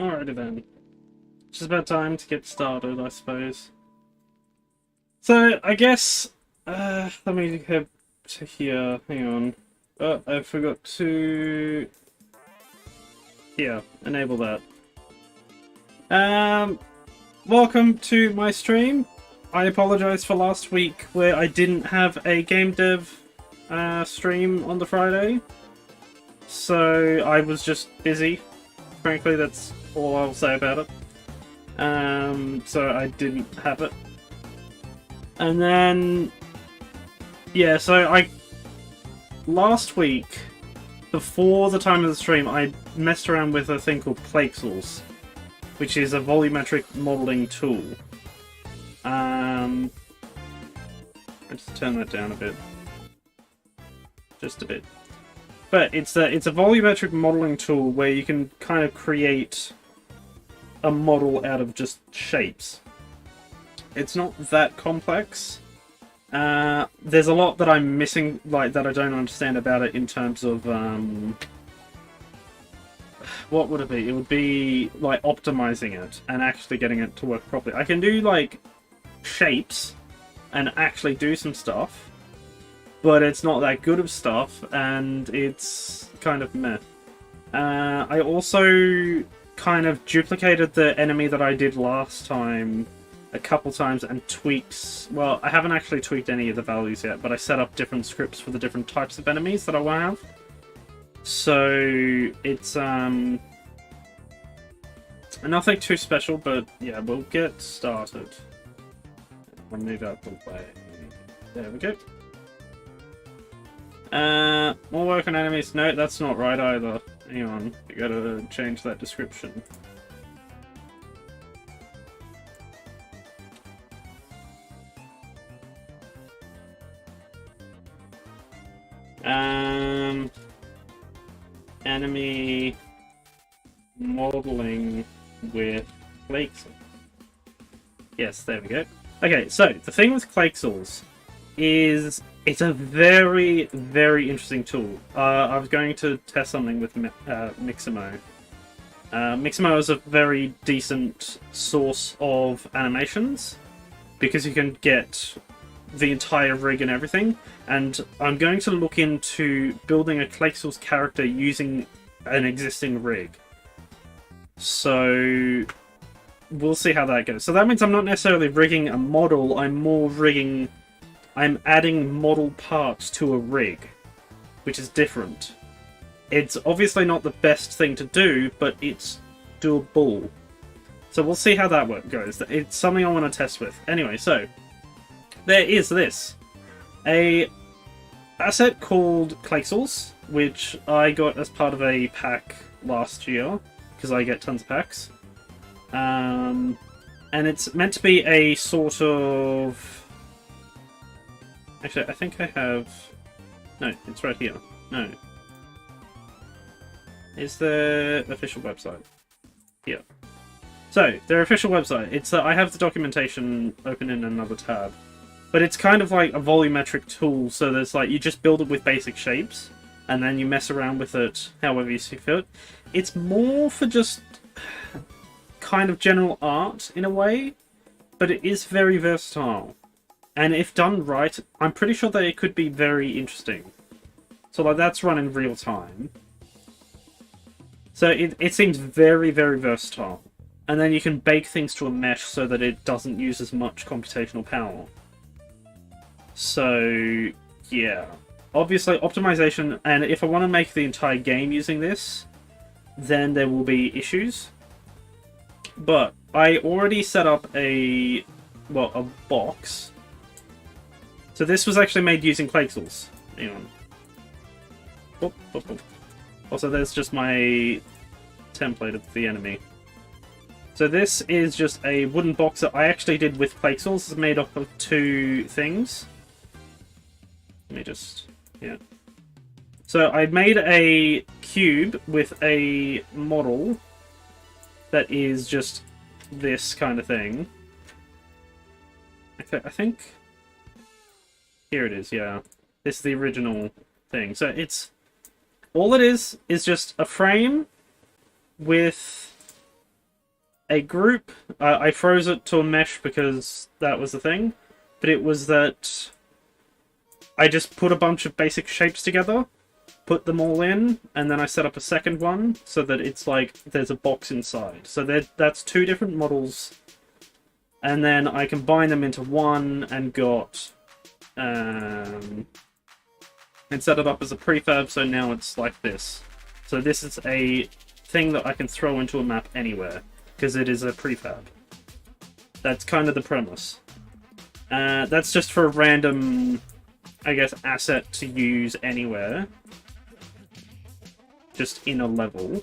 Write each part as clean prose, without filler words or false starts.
Alrighty then. It's just about time to get started, I suppose. So, I guess, let me head to here. Hang on. Oh, I forgot to... Here, enable that. Welcome to my stream. I apologize for last week where I didn't have a game dev stream on the Friday. So, I was just busy. Frankly, that's all I'll say about it. So I didn't have it. And then, yeah, so last week, before the time of the stream, I messed around with a thing called Clayxels, which is a volumetric modeling tool. I'll just turn that down a bit. Just a bit. But it's a volumetric modeling tool where you can kind of create a model out of just shapes. It's not that complex. There's a lot that I'm missing, like that I don't understand about it in terms of what would it be? It would be like optimizing it and actually getting it to work properly. I can do like shapes and actually do some stuff, but it's not that good of stuff, and it's kind of meh. I also kind of duplicated the enemy that I did last time a couple times and tweaked... Well, I haven't actually tweaked any of the values yet, but I set up different scripts for the different types of enemies that I want to have. So, it's nothing too special, but yeah, we'll get started. I'll move out the way. There we go. More work on enemies. No, that's not right either. Hang on, you gotta change that description. Enemy modeling with Clayxels. Yes, there we go. Okay, so the thing with Clayxels is it's a very, very interesting tool. I was going to test something with Mixamo. Mixamo is a very decent source of animations because you can get the entire rig and everything, and I'm going to look into building a Clayxels character using an existing rig. So we'll see how that goes. So that means I'm not necessarily rigging a model, I'm adding model parts to a rig, which is different. It's obviously not the best thing to do, but it's doable. So we'll see how that goes. It's something I want to test with. Anyway, so there is this. A asset called Clayxels, which I got as part of a pack last year, because I get tons of packs. And it's meant to be a sort of... Actually, I think I have... No, it's right here. No. Is the official website? Here. So, their official website. It's I have the documentation open in another tab. But it's kind of like a volumetric tool, so there's like, you just build it with basic shapes, and then you mess around with it however you see fit. It's more for just kind of general art, in a way, but it is very versatile. And if done right, I'm pretty sure that it could be very interesting. So like, that's run in real time. So it seems very, very versatile. And then you can bake things to a mesh so that it doesn't use as much computational power. So, yeah. Obviously, optimization, and if I want to make the entire game using this, then there will be issues. But I already set up a box. So this was actually made using Clayxels. Hang on. Boop, boop, boop. Also, there's just my template of the enemy. So this is just a wooden box that I actually did with Clayxels. It's made up of two things. Let me just... yeah. So I made a cube with a model that is just this kind of thing. Okay, I think... here it is, yeah. This is the original thing. So it's... all it is just a frame with a group. I froze it to a mesh because that was the thing, but it was that I just put a bunch of basic shapes together, put them all in, and then I set up a second one so that it's like there's a box inside. So that's two different models, and then I combine them into one and got and set it up as a prefab. So now it's like this. So this is a thing that I can throw into a map anywhere because it is a prefab. That's kind of the premise. That's just for a random, I guess, asset to use anywhere. Just in a level.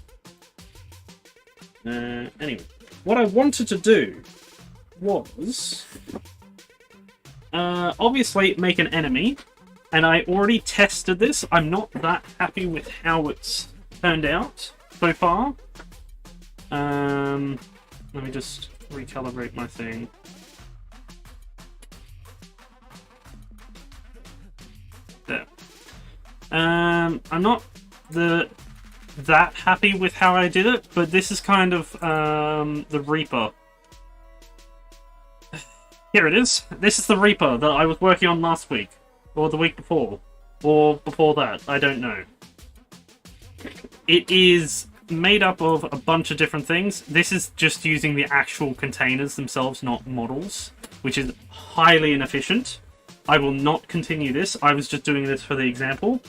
Anyway, what I wanted to do was obviously make an enemy, and I already tested this. I'm not that happy with how it's turned out so far. Let me just recalibrate my thing. There. I'm not that happy with how I did it, but this is kind of the Reaper. Here it is. This is the Reaper that I was working on last week, or the week before, or before that. I don't know. It is made up of a bunch of different things. This is just using the actual containers themselves, not models, which is highly inefficient. I will not continue this. I was just doing this for the example.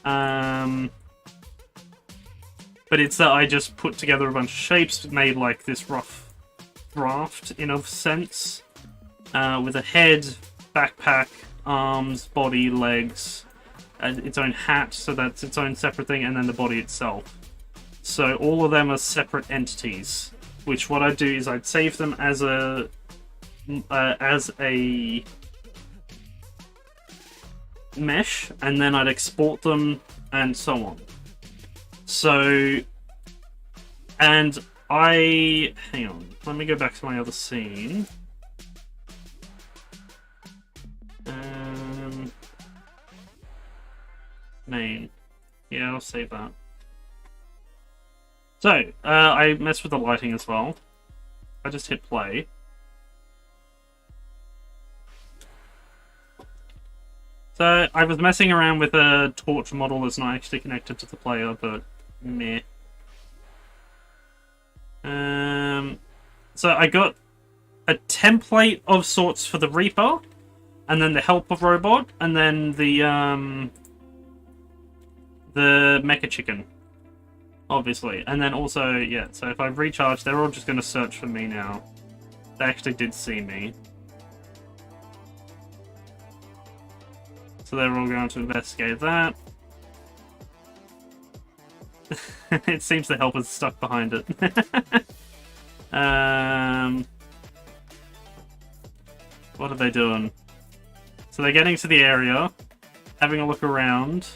But it's that I just put together a bunch of shapes, made like this rough draft in a sense, with a head, backpack, arms, body, legs, and its own hat, so that's its own separate thing, and then the body itself. So all of them are separate entities, which what I'd do is I'd save them as a mesh, and then I'd export them, and so on. So, and hang on, let me go back to my other scene. Main. Yeah, I'll save that. So, I messed with the lighting as well. I just hit play. So, I was messing around with a torch model that's not actually connected to the player, but meh. So, I got a template of sorts for the Reaper, and then the helper robot, and then the mecha chicken, obviously. And then also, yeah, so if I recharge, they're all just going to search for me now. They actually did see me. So they're all going to investigate that. It seems the helper's stuck behind it. What are they doing? So they're getting to the area, having a look around,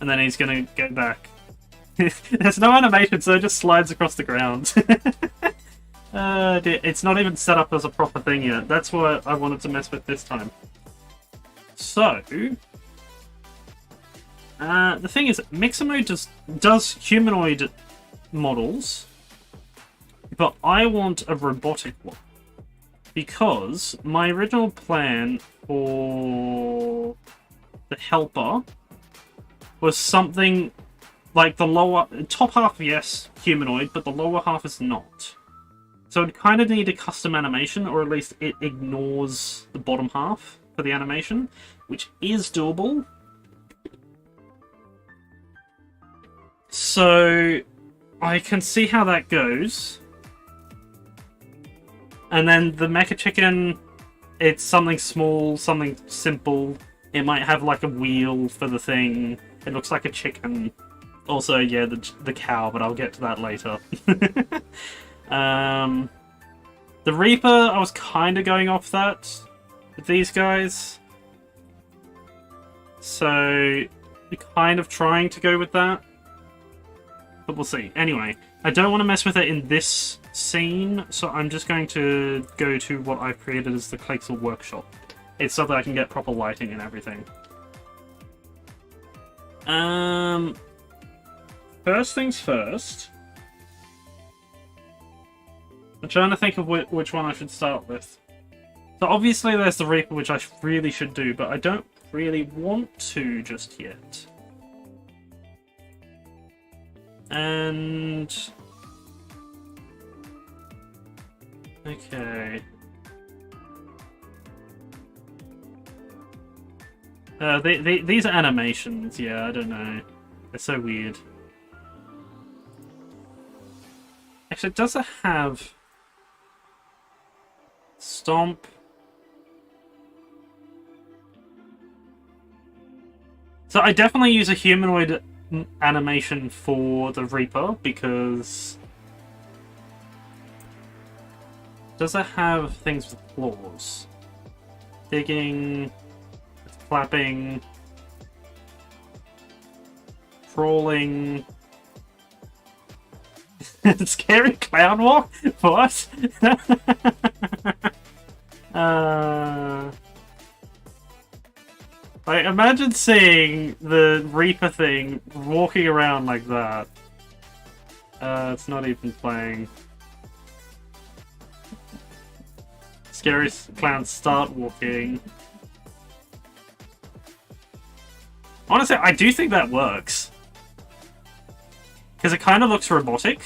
and then he's going to go back. There's no animation, so it just slides across the ground. It's not even set up as a proper thing yet. That's what I wanted to mess with this time. So, the thing is, Mixamo does humanoid models, but I want a robotic one. Because my original plan for the helper was something like the top half, yes, humanoid, but the lower half is not. So it kind of need a custom animation, or at least it ignores the bottom half for the animation, which is doable. So I can see how that goes. And then the mecha chicken, it's something small, something simple. It might have like a wheel for the thing. It looks like a chicken. Also, yeah, the cow, but I'll get to that later. The Reaper, I was kind of going off that with these guys. So, kind of trying to go with that. But we'll see. Anyway, I don't want to mess with it in this scene, so I'm just going to go to what I've created as the Clayxels workshop. It's so that I can get proper lighting and everything. First things first. I'm trying to think of which one I should start with. So obviously there's the Reaper, which I really should do, but I don't really want to just yet. And... okay. These are animations, yeah, I don't know. They're so weird. Actually, does it have... Stomp? So I definitely use a humanoid animation for the Reaper, because... does it have things with claws? Digging... clapping... crawling... Scary clown walk? What? Like, imagine seeing the Reaper thing walking around like that. It's not even playing. Scary clowns start walking. Honestly, I do think that works. Because it kind of looks robotic.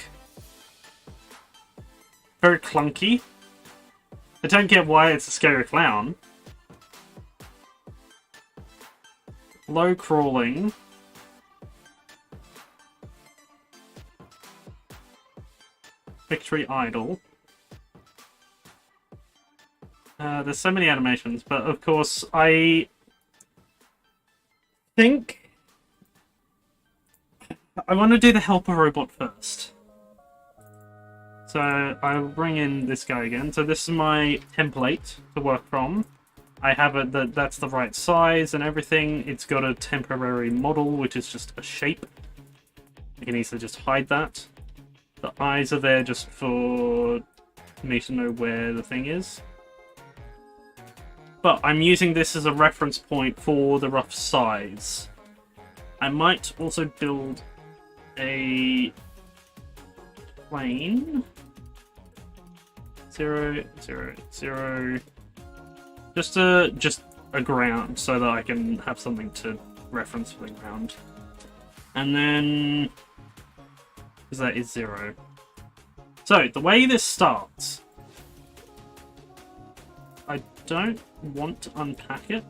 Very clunky. I don't get why it's a scary clown. Low crawling. Victory idle. There's so many animations, but of course I think I want to do the helper robot first. So I'll bring in this guy again. So this is my template to work from. I have it that's the right size and everything. It's got a temporary model, which is just a shape. You can easily just hide that. The eyes are there just for me to know where the thing is. But I'm using this as a reference point for the rough size. I might also build a plane. 0, 0, 0. Just a ground so that I can have something to reference for the ground. And then... because that is 0. So, the way this starts... I don't want to unpack it,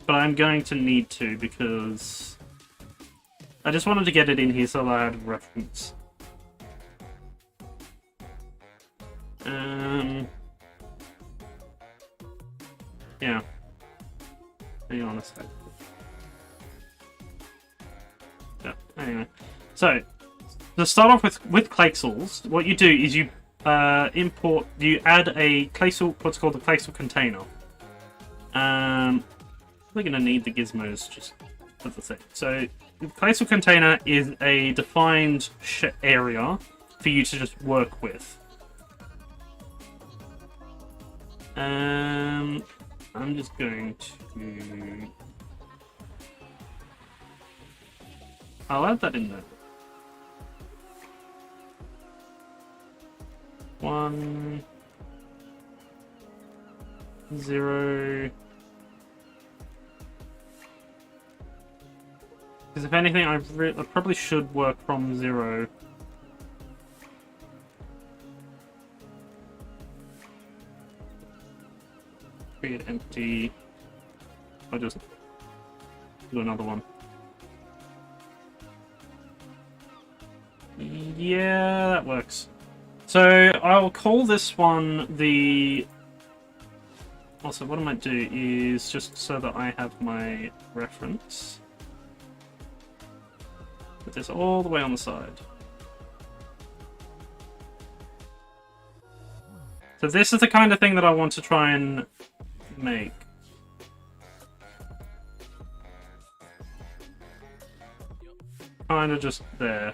but I'm going to need to because I just wanted to get it in here so that I had a reference. Yeah. Hang on a sec. Yeah, anyway. So, to start off with Clayxels, what you do is you you add a Clayxel, what's called a Clayxel container. We're going to need the gizmos just for the thing. So, the Clayxel container is a defined area for you to just work with. I'm just going to... I'll add that in there. 1, 0. Because if anything, I probably should work from 0. Create empty. I'll just do another one. Yeah, that works. So I'll call this one the... Also, what I might do is, just so that I have my reference, put this all the way on the side. So this is the kind of thing that I want to try and make. Kind of just there.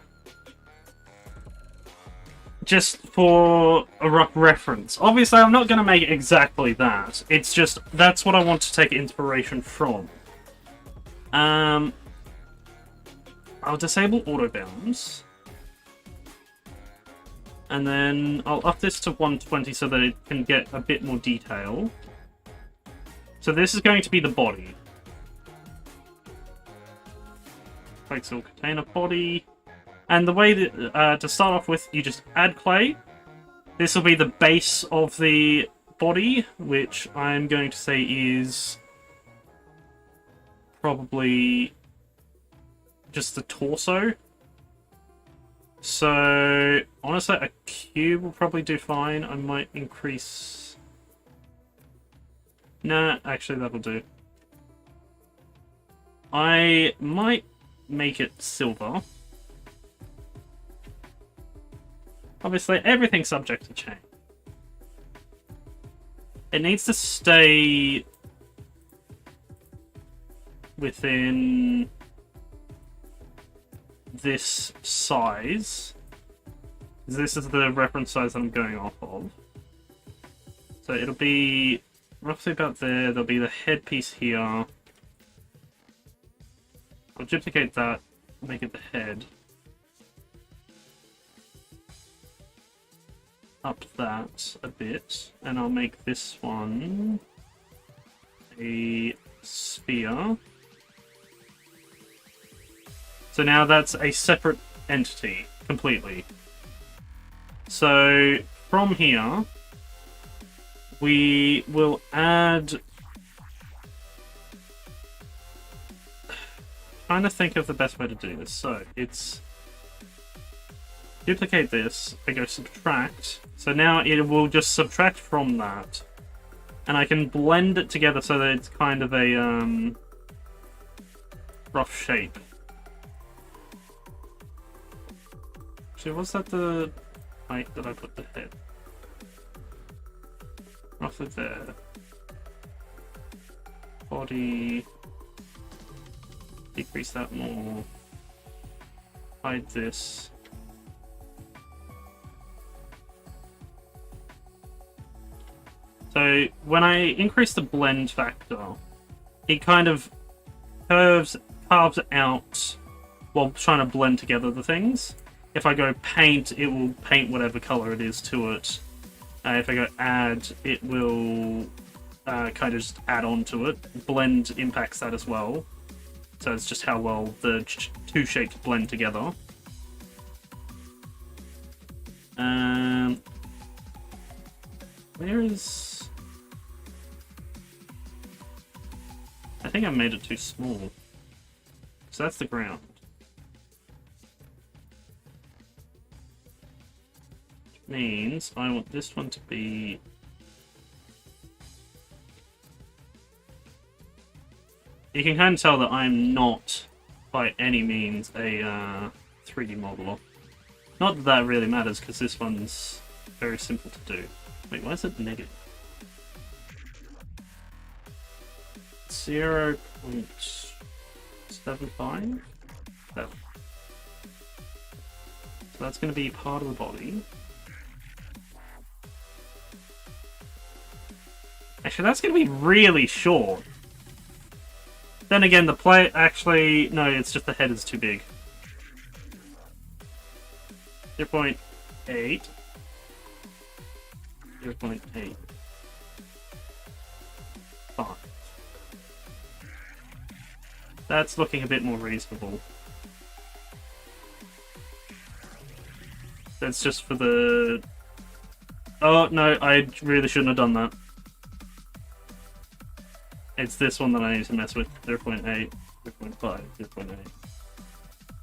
Just for a rough reference. Obviously, I'm not going to make it exactly that. It's just, that's what I want to take inspiration from. I'll disable auto bounds. And then I'll up this to 120 so that it can get a bit more detail. So this is going to be the body. Clayxel container body. And the way that, to start off with, you just add clay. This will be the base of the body, which I'm going to say is probably just the torso. So, honestly, a cube will probably do fine. I might increase... Nah, actually that'll do. I might make it silver. Obviously, everything's subject to change. It needs to stay within this size. This is the reference size that I'm going off of. So it'll be roughly about there. There'll be the headpiece here. I'll duplicate that, make it the head. Up that a bit, and I'll make this one a sphere. So now that's a separate entity, completely. So from here, we will add... Trying to think of the best way to do this. So it's... Duplicate this, I go subtract. So now it will just subtract from that. And I can blend it together so that it's kind of a rough shape. Actually, was that the height that I put the head? Roughly there. Body. Decrease that more. Hide this. So when I increase the blend factor, it kind of carves out while trying to blend together the things. If I go paint, it will paint whatever color it is to it. If I go add, it will kind of just add on to it. Blend impacts that as well. So it's just how well the two shapes blend together. Where is... I think I made it too small. So that's the ground. Which means I want this one to be... You can kind of tell that I'm not, by any means, a 3D modeler. Not that that really matters, because this one's very simple to do. Wait, why is it negative? 0.75? So that's going to be part of the body. Actually, that's going to be really short. Then again, the plate actually... No, it's just the head is too big. 0.8. 0.8. 5. That's looking a bit more reasonable. That's just for the... Oh, no, I really shouldn't have done that. It's this one that I need to mess with. 0.8, 0.5,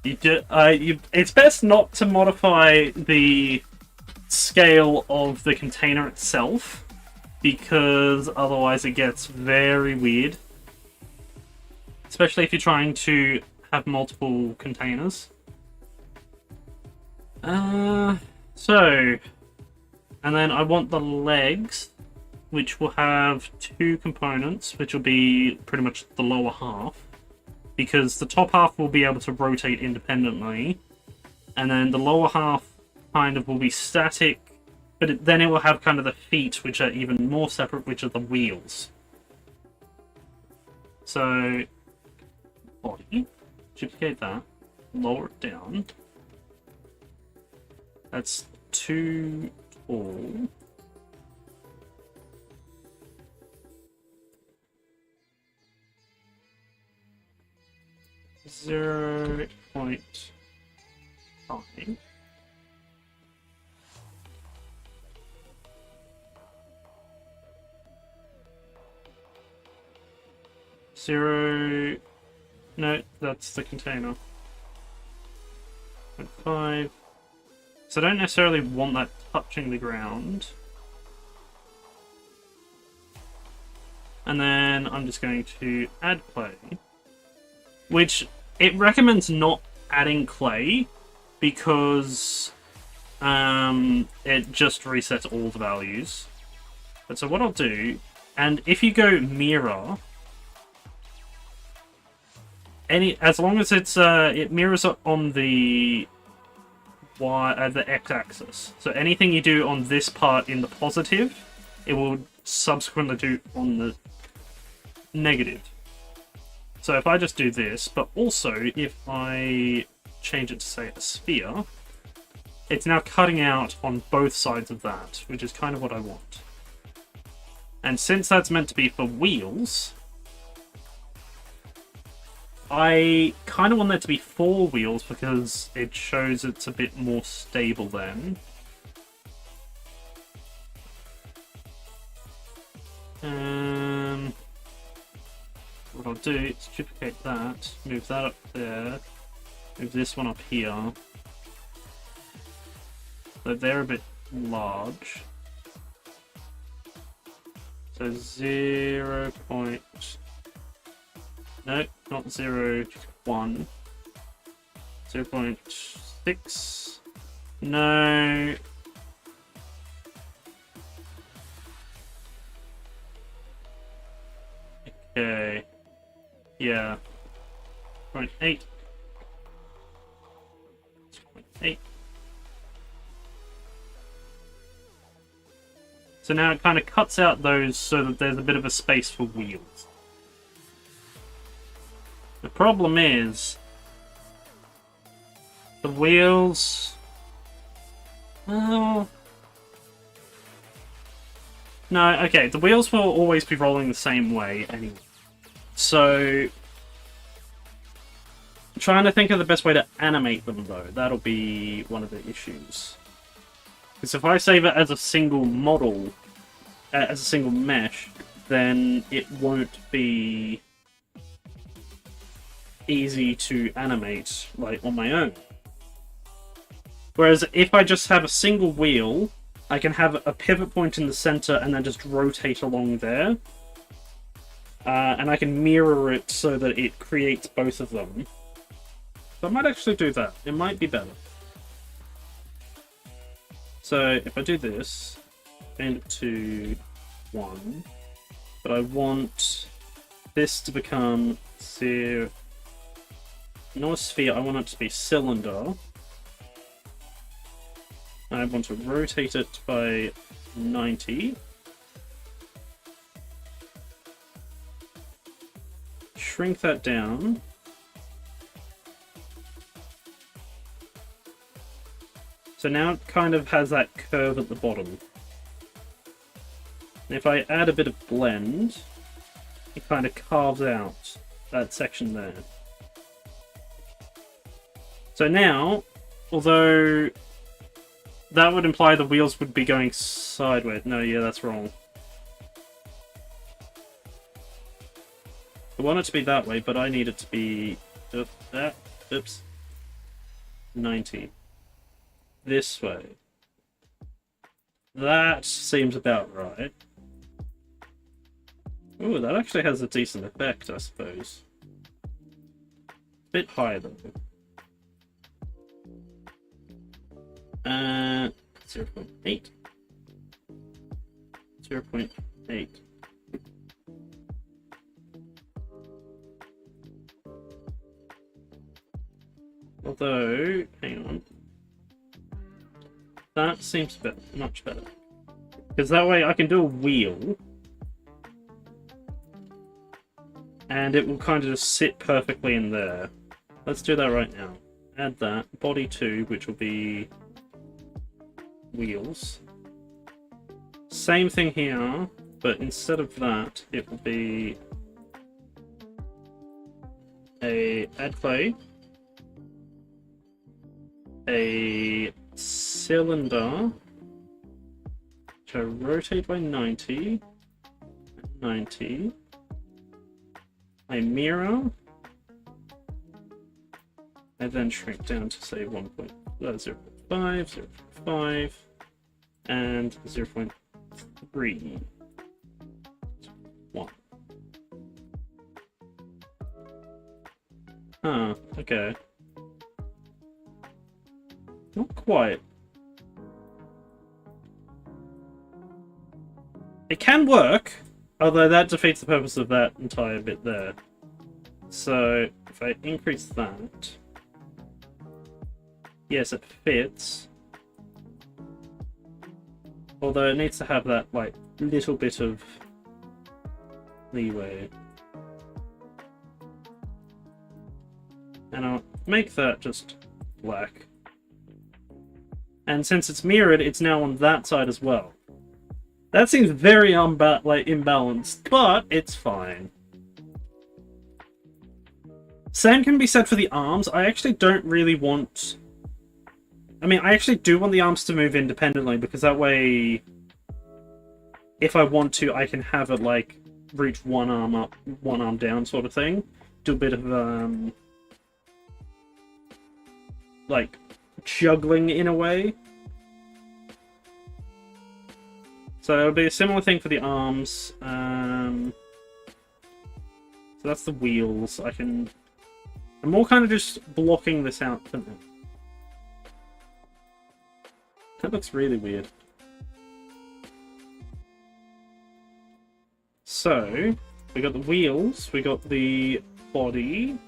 0.8. It's best not to modify the scale of the container itself, because otherwise it gets very weird. Especially if you're trying to have multiple containers. And then I want the legs, which will have two components, which will be pretty much the lower half, because the top half will be able to rotate independently, and then the lower half kind of will be static, but then it will have kind of the feet, which are even more separate, which are the wheels. So, body, duplicate that, lower it down. That's too tall. Zero point five. Zero. No, that's the container. 0.5. So I don't necessarily want that touching the ground. And then I'm just going to add clay. Which, it recommends not adding clay because it just resets all the values. But so what I'll do, and if you go mirror, as long as it's it mirrors on the the x-axis. So anything you do on this part in the positive, it will subsequently do on the negative. So if I just do this, but also if I change it to, say, a sphere, it's now cutting out on both sides of that, which is kind of what I want. And since that's meant to be for wheels, I kind of want that to be 4 wheels because it shows it's a bit more stable then. What I'll do is duplicate that, move that up there, move this one up here. So they're a bit large. So 0. No, not 0, just 1. 0.6. No. Okay. Yeah. 0.8. 0.8. So now it kind of cuts out those so that there's a bit of a space for wheels. The problem is the wheels. Well, no, okay, the wheels will always be rolling the same way anyway. So, I'm trying to think of the best way to animate them though. That'll be one of the issues. Because if I save it as a single model, as a single mesh, then it won't be easy to animate, like, on my own. Whereas if I just have a single wheel, I can have a pivot point in the center and then just rotate along there. And I can mirror it so that it creates both of them. So I might actually do that. It might be better. So if I do this, change it to 1, but I want this to become 0. Not a sphere, I want it to be cylinder. I want to rotate it by 90. Shrink that down. So now it kind of has that curve at the bottom. And if I add a bit of blend, it kind of carves out that section there. So now, although that would imply the wheels would be going sideways. No, yeah, that's wrong. I want it to be that way, but I need it to be... oops. 90. This way. That seems about right. Ooh, that actually has a decent effect, I suppose. Bit high, though. 0.8. 0.8. Although, hang on. That seems much better. Because that way I can do a wheel. And it will kind of just sit perfectly in there. Let's do that right now. Add that. Body 2, which will be wheels. Same thing here, but instead of that, it will be a add clay, a cylinder, which I rotate by 90, 90, a mirror, I then shrink down to say 0.5, 0.5, and 0.3. 1. Huh, okay. Not quite. It can work, although that defeats the purpose of that entire bit there. So, if I increase that... Yes, it fits. Although it needs to have that, like, little bit of leeway. And I'll make that just black. And since it's mirrored, it's now on that side as well. That seems very imbalanced, but it's fine. Same can be said for the arms. I actually don't really want... I mean, I actually do want the arms to move independently, because that way, if I want to, I can have it, like, reach one arm up, one arm down sort of thing. Do a bit of, like, juggling in a way. So it'll be a similar thing for the arms. So that's the wheels. I'm more kind of just blocking this out for now. That looks really weird. So, we got the wheels, we got the body.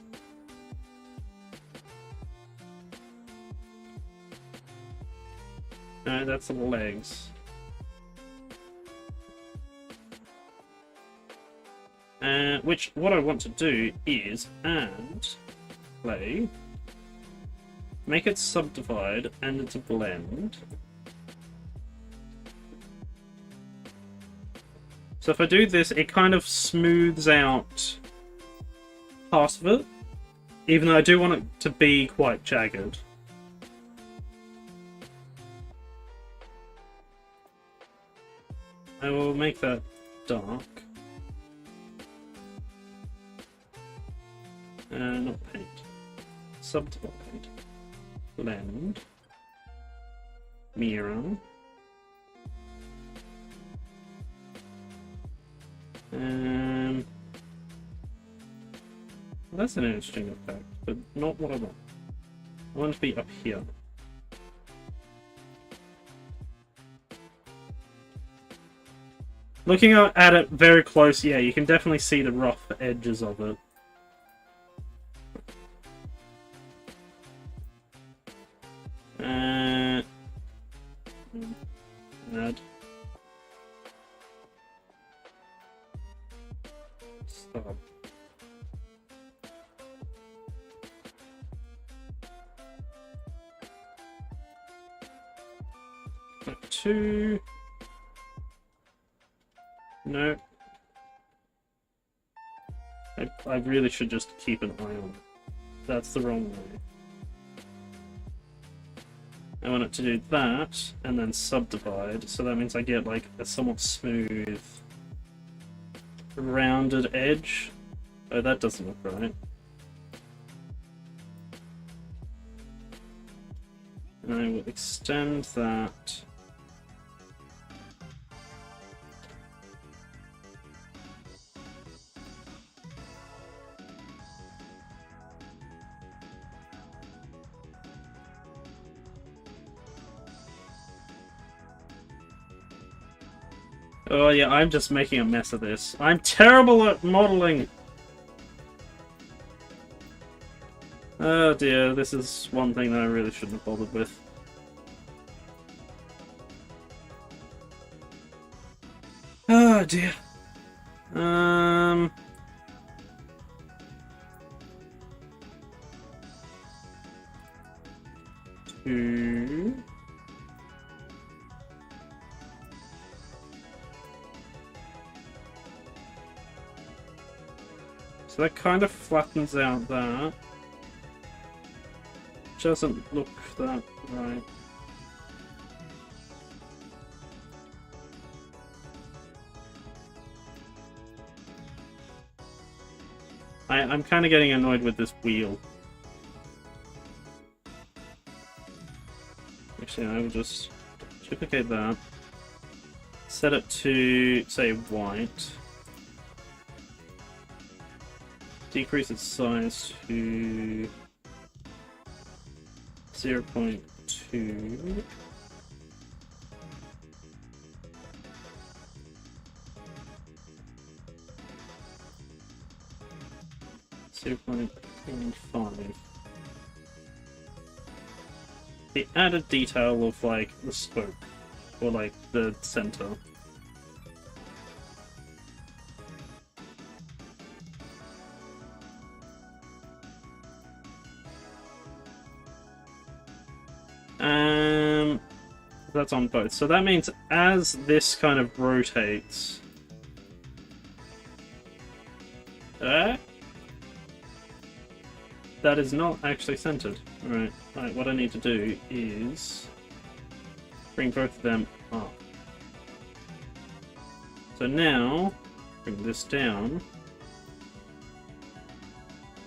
No, that's the legs. What I want to do is add clay, make it subdivide, and it's a blend. So if I do this, it kind of smooths out part of it, even though I do want it to be quite jagged. I will make that dark. Not paint. Subdivide. Blend. Mirror. That's an interesting effect, but not what I want. I want it to be up here. Looking at it very close, yeah, you can definitely see the rough edges of it. Add. Stop. Back 2. No. I really should just keep an eye on it. That's the wrong way. I want it to do that, and then subdivide, so that means I get like a somewhat smooth, rounded edge. Oh, that doesn't look right. And I will extend that. Oh yeah, I'm just making a mess of this. I'm terrible at modeling! Oh dear, this is one thing that I really shouldn't have bothered with. Oh dear. Two. So that kind of flattens out that. Doesn't look that right. I'm kind of getting annoyed with this wheel. Actually, I will just duplicate that. Set it to, say, white. Decrease its size to 0.2. .5. The added detail of like the spoke or like the center. That's on both. So that means as this kind of rotates, that is not actually centered. Alright, what I need to do is bring both of them up. So now, bring this down.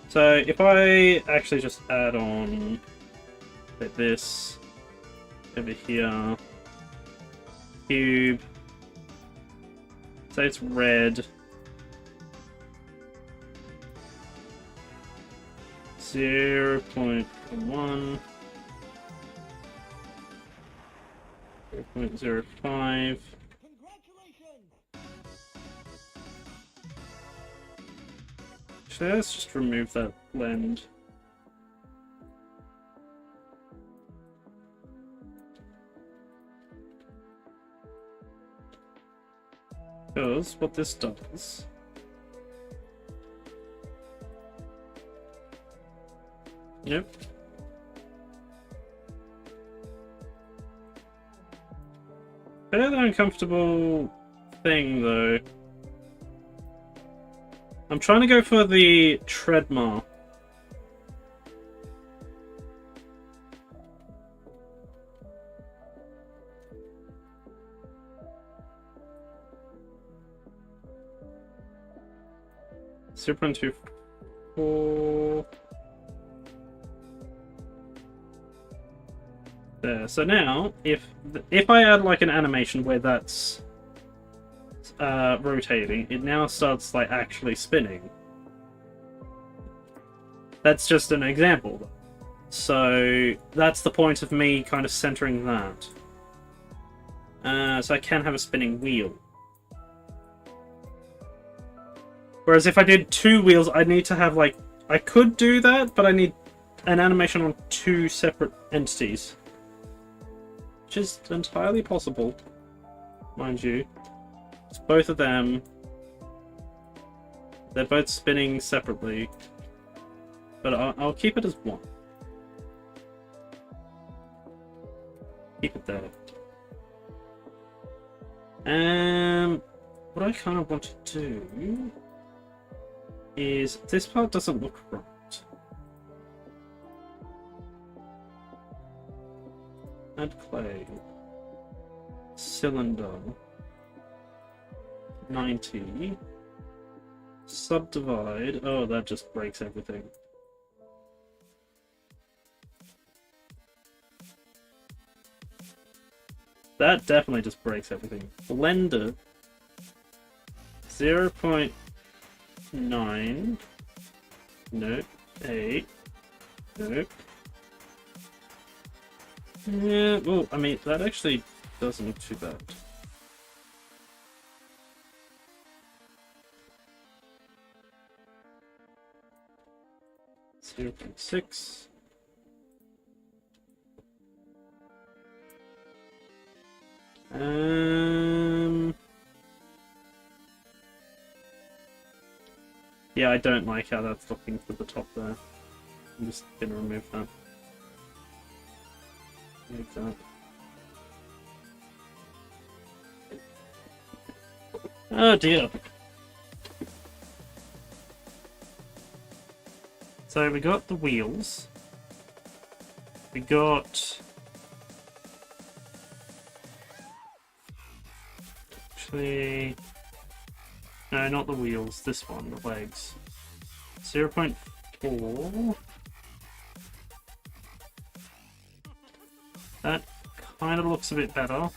So if I actually just add on like this over here, cube, say it's red, 0.1, 0.05. Actually, let's just remove that blend. Because what this does Yep. Fairly uncomfortable thing, though. I'm trying to go for the treadmill. .24. There. So now, if I add like an animation where that's rotating, it now starts like actually spinning. That's just an example. So that's the point of me kind of centering that. So I can have a spinning wheel. Whereas if I did two wheels, I'd need to have like... I could do that, but I need an animation on two separate entities. Which is entirely possible, mind you. It's both of them. They're both spinning separately. But I'll keep it as one. Keep it there. What I kind of want to do is this part doesn't look right. Add clay. Cylinder. 90. Subdivide. Oh, that just breaks everything. That definitely just breaks everything. Blender. 0.9. Nope. 8. Nope. Yeah, well, I mean, that actually doesn't look too bad. .6. Yeah, I don't like how that's looking for the top there. I'm just gonna remove that. Like that. Oh dear. So we got the wheels. We got... Actually... No, not the wheels. This one, the legs. 0.4. That kind of looks a bit better.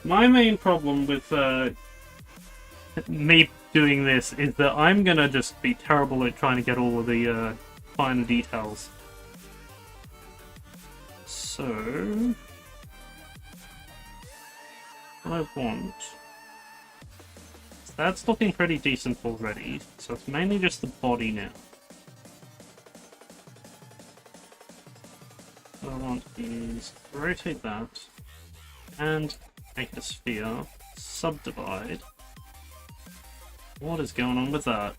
My main problem with me doing this is that I'm gonna just be terrible at trying to get all of the finer details. So, what I want... That's looking pretty decent already, so it's mainly just the body now. What I want is rotate that, and make it a sphere, subdivide. What is going on with that?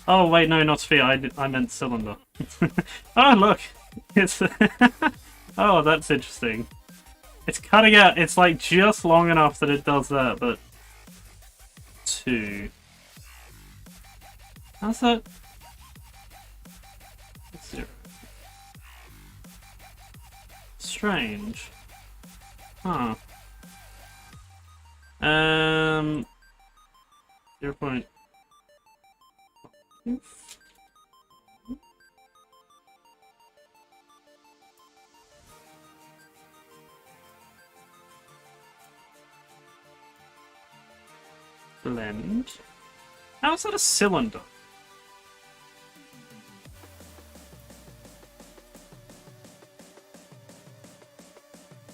Oh wait, no, not sphere, I meant cylinder. Oh look! It's... Oh, that's interesting. It's cutting out, it's like just long enough that it does that, but... 2. How's that? 0. Strange. Huh. 0. Blend. How is that a cylinder?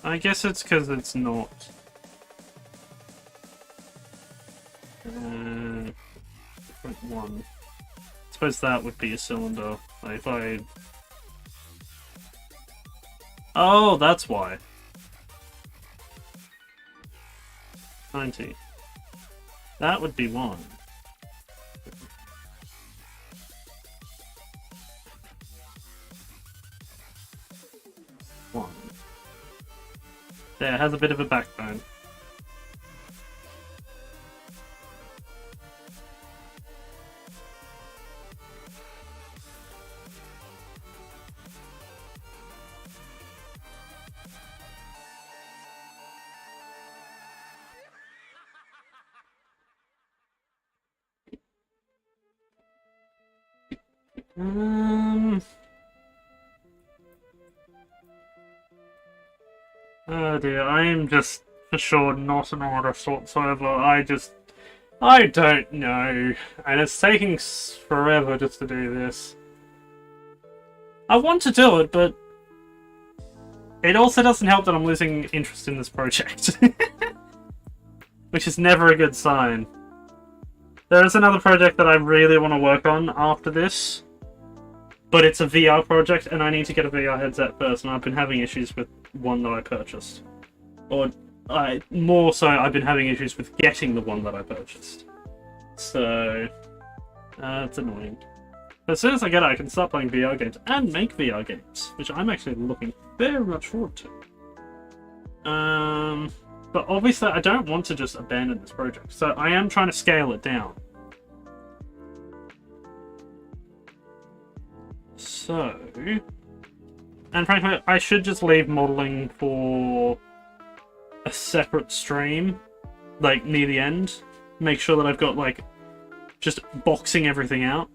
I guess it's because it's not. Point 1. I suppose that would be a cylinder. Like if I. Oh, that's why. 90. That would be 1. There, it has a bit of a backbone. Oh dear, I am just for sure not an artist whatsoever. I don't know. And it's taking forever just to do this. I want to do it, but it also doesn't help that I'm losing interest in this project. Which is never a good sign. There is another project that I really want to work on after this. But it's a VR project, and I need to get a VR headset first, and I've been having issues with one that I purchased. Or, more so, I've been having issues with getting the one that I purchased. So, it's annoying. But as soon as I get it, I can start playing VR games, and make VR games, which I'm actually looking very much forward to. But obviously, I don't want to just abandon this project, so I am trying to scale it down. So, and frankly, I should just leave modeling for a separate stream, like near the end. Make sure that I've got like just boxing everything out.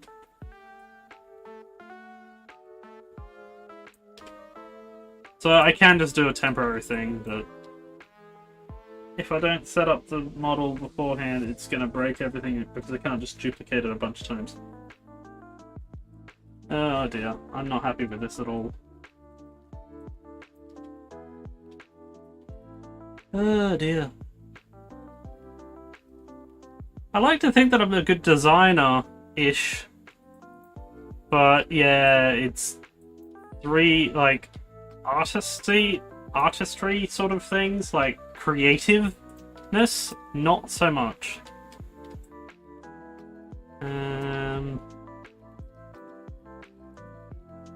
So I can just do a temporary thing, but if I don't set up the model beforehand, it's going to break everything because I can't just duplicate it a bunch of times. Oh dear, I'm not happy with this at all. Oh dear. I like to think that I'm a good designer-ish. But yeah, it's 3, like, artistry sort of things, like creativeness, not so much.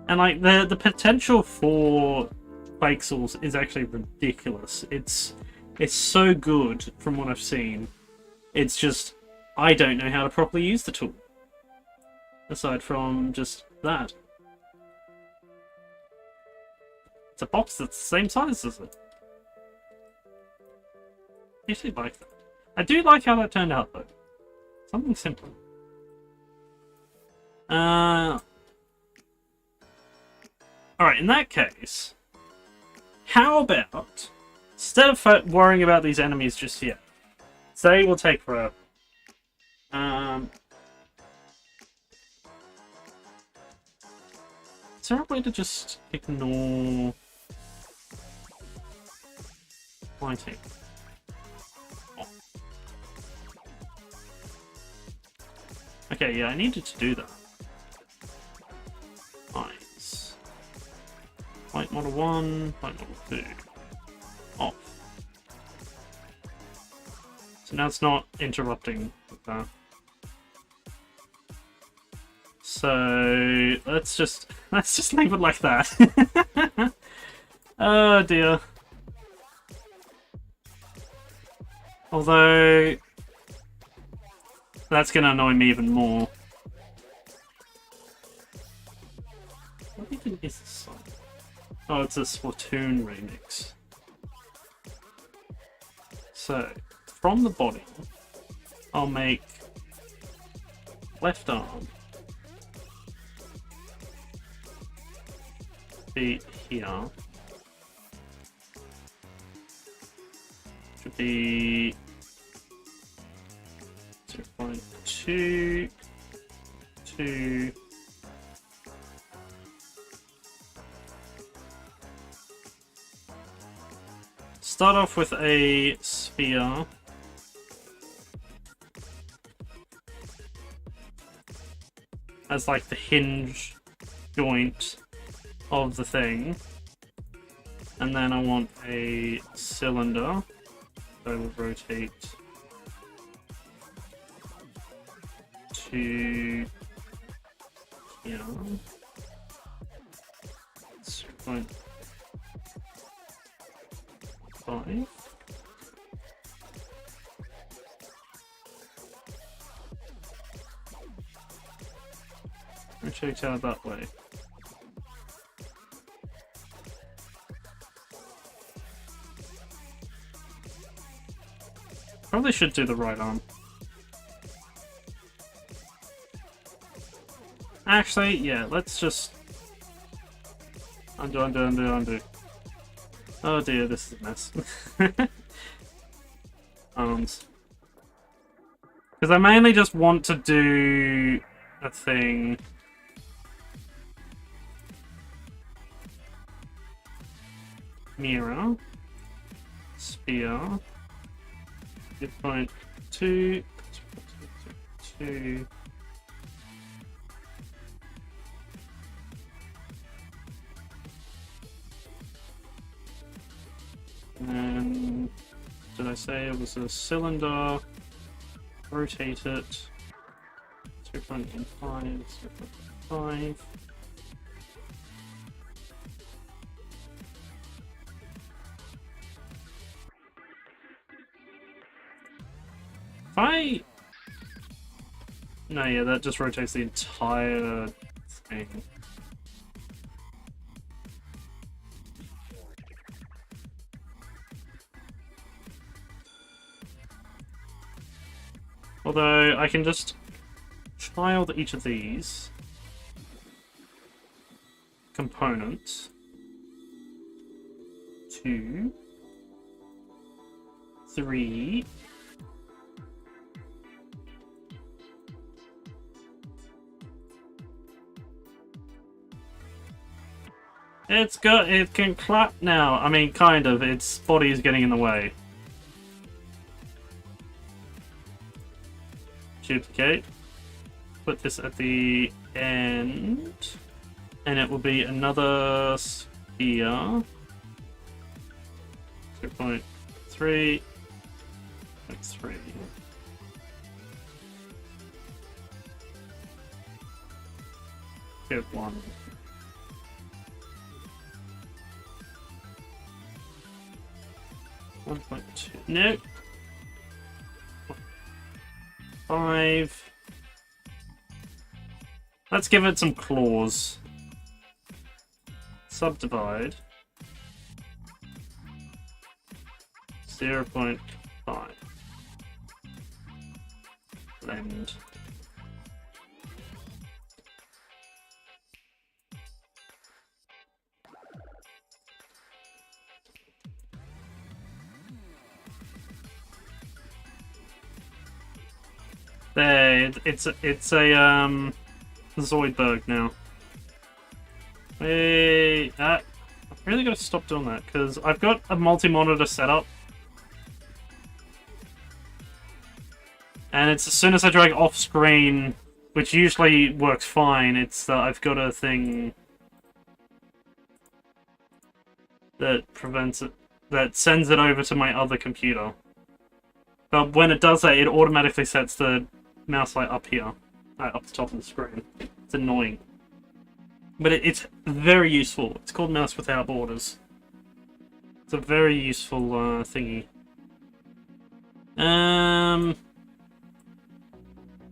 And like the potential for Clayxels is actually ridiculous. It's so good from what I've seen. It's just, I don't know how to properly use the tool. Aside from just that. It's a box that's the same size as it. I actually like that. I do like how that turned out though. Something simple. Alright, in that case, how about, instead of worrying about these enemies just yet, they will take forever. Is there a way to just ignore lighting? Oh. Okay, yeah, I needed to do that. Eyes. Light model 1, light model 2. Off. So now it's not interrupting with that. So let's just leave it like that. Oh dear. Although that's gonna annoy me even more. What even is this song? Oh, it's a Splatoon remix. So from the body, I'll make left arm be here. Should be 0.2, 2. Start off with a sphere. As like the hinge joint of the thing. And then I want a cylinder. So I will rotate to here. 0.5. Rotate out that way. Probably should do the right arm. Actually, yeah, let's just undo. Oh dear, this is a mess. Arms. Because I mainly just want to do a thing. Mirror. Sphere. 0.2. 2. And did I say it was a cylinder? Rotate it. 0.15, 0.5. No, yeah, that just rotates the entire thing. Although, I can just child each of these components. 2, 3, it can clap now. I mean, kind of. Its body is getting in the way. Duplicate. Put this at the end. And it will be another sphere. 0.3. 0.3. Get 1. 1.2. No. 5. Let's give it some claws. Subdivide. 0.5. Blend. There, it's a Zoidberg now. Hey, I've really got to stop doing that because I've got a multi-monitor setup, and it's as soon as I drag off screen, which usually works fine. It's I've got a thing that prevents it, that sends it over to my other computer. But when it does that, it automatically sets the mouse light up here, up the top of the screen. It's annoying. But it's very useful. It's called Mouse Without Borders. It's a very useful thingy.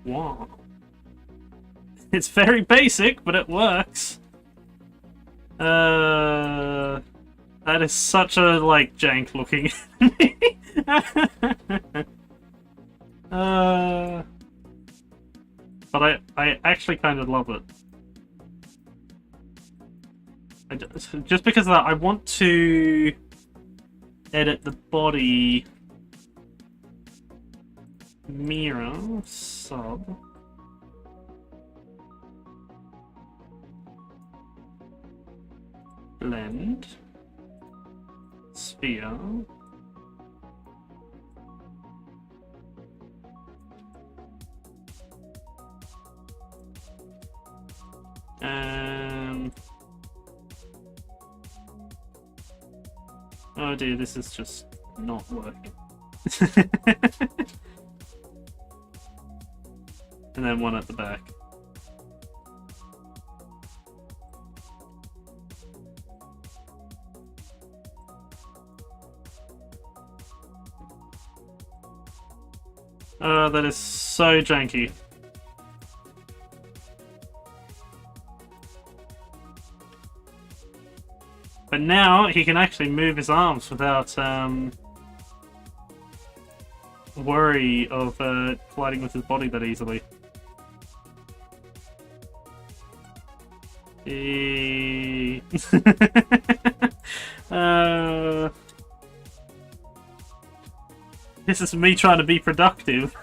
Wow. It's very basic, but it works. That is such a, like, jank looking but I actually kind of love it. Just because of that, I want to edit the body mirror sub. Blend. Sphere. Oh dear, this is just not working. And then one at the back. Oh, that is so janky. But now he can actually move his arms without worry of colliding with his body that easily. This is me trying to be productive.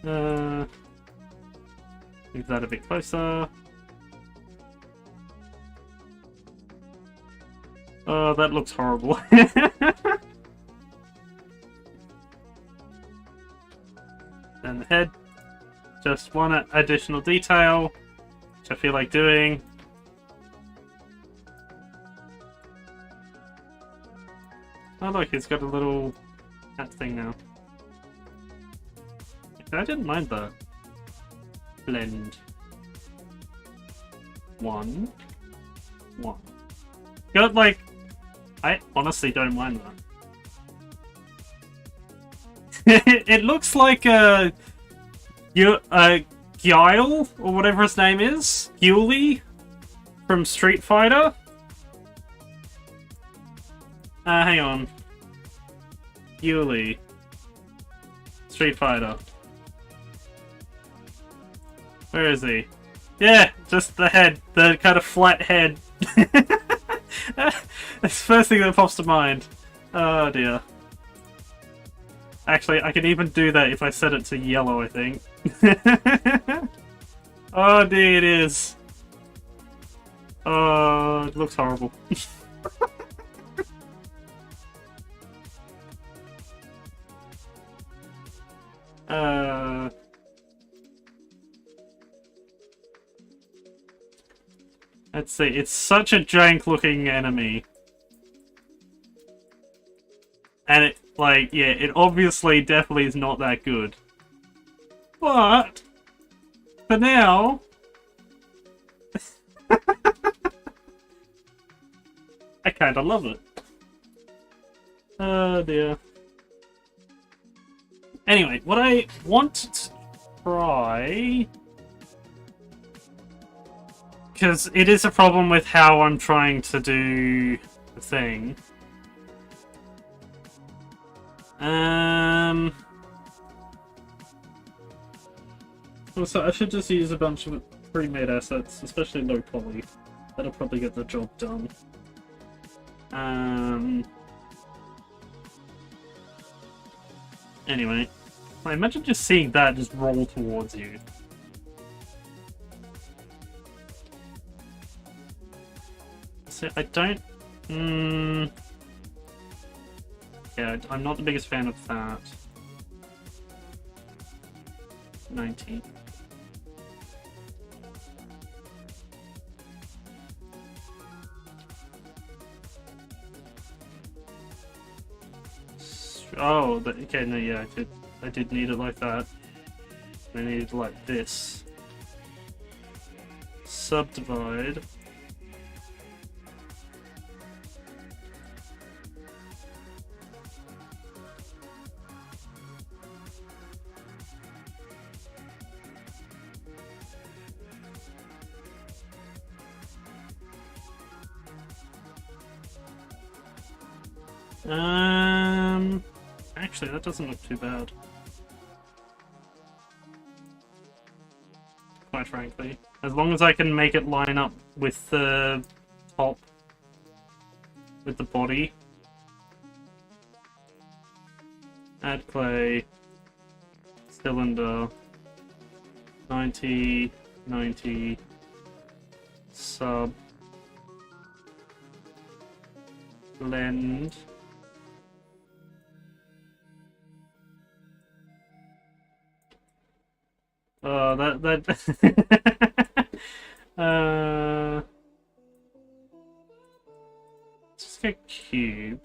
Move that a bit closer. Oh, that looks horrible. And the head. Just one additional detail, which I feel like doing. Oh look, he's got a little hat thing now. I didn't mind that. Blend. 1. Got like... I honestly don't mind that. It looks like Guile, or whatever his name is. Guile from Street Fighter. Hang on. Guile. Street Fighter. Where is he? Yeah, just the head. The kind of flat head. That's the first thing that pops to mind. Oh dear. Actually, I can even do that if I set it to yellow, I think. Oh dear, it is. Oh, it looks horrible. Let's see, it's such a jank looking enemy. And it, like, yeah, it obviously definitely is not that good. But, for now... I kinda love it. Oh dear. Anyway, what I want to try... Because it is a problem with how I'm trying to do the thing. Also, I should just use a bunch of pre-made assets, especially low poly. That'll probably get the job done. Anyway, I imagine just seeing that just roll towards you. So I don't... Yeah, I'm not the biggest fan of that. 19. Oh, okay, no, yeah, I did need it like that. I needed it like this. Subdivide. Actually, that doesn't look too bad. Quite frankly. As long as I can make it line up with the top, with the body. Add clay, cylinder, 90, 90, sub, blend. Oh, that let's just get cube.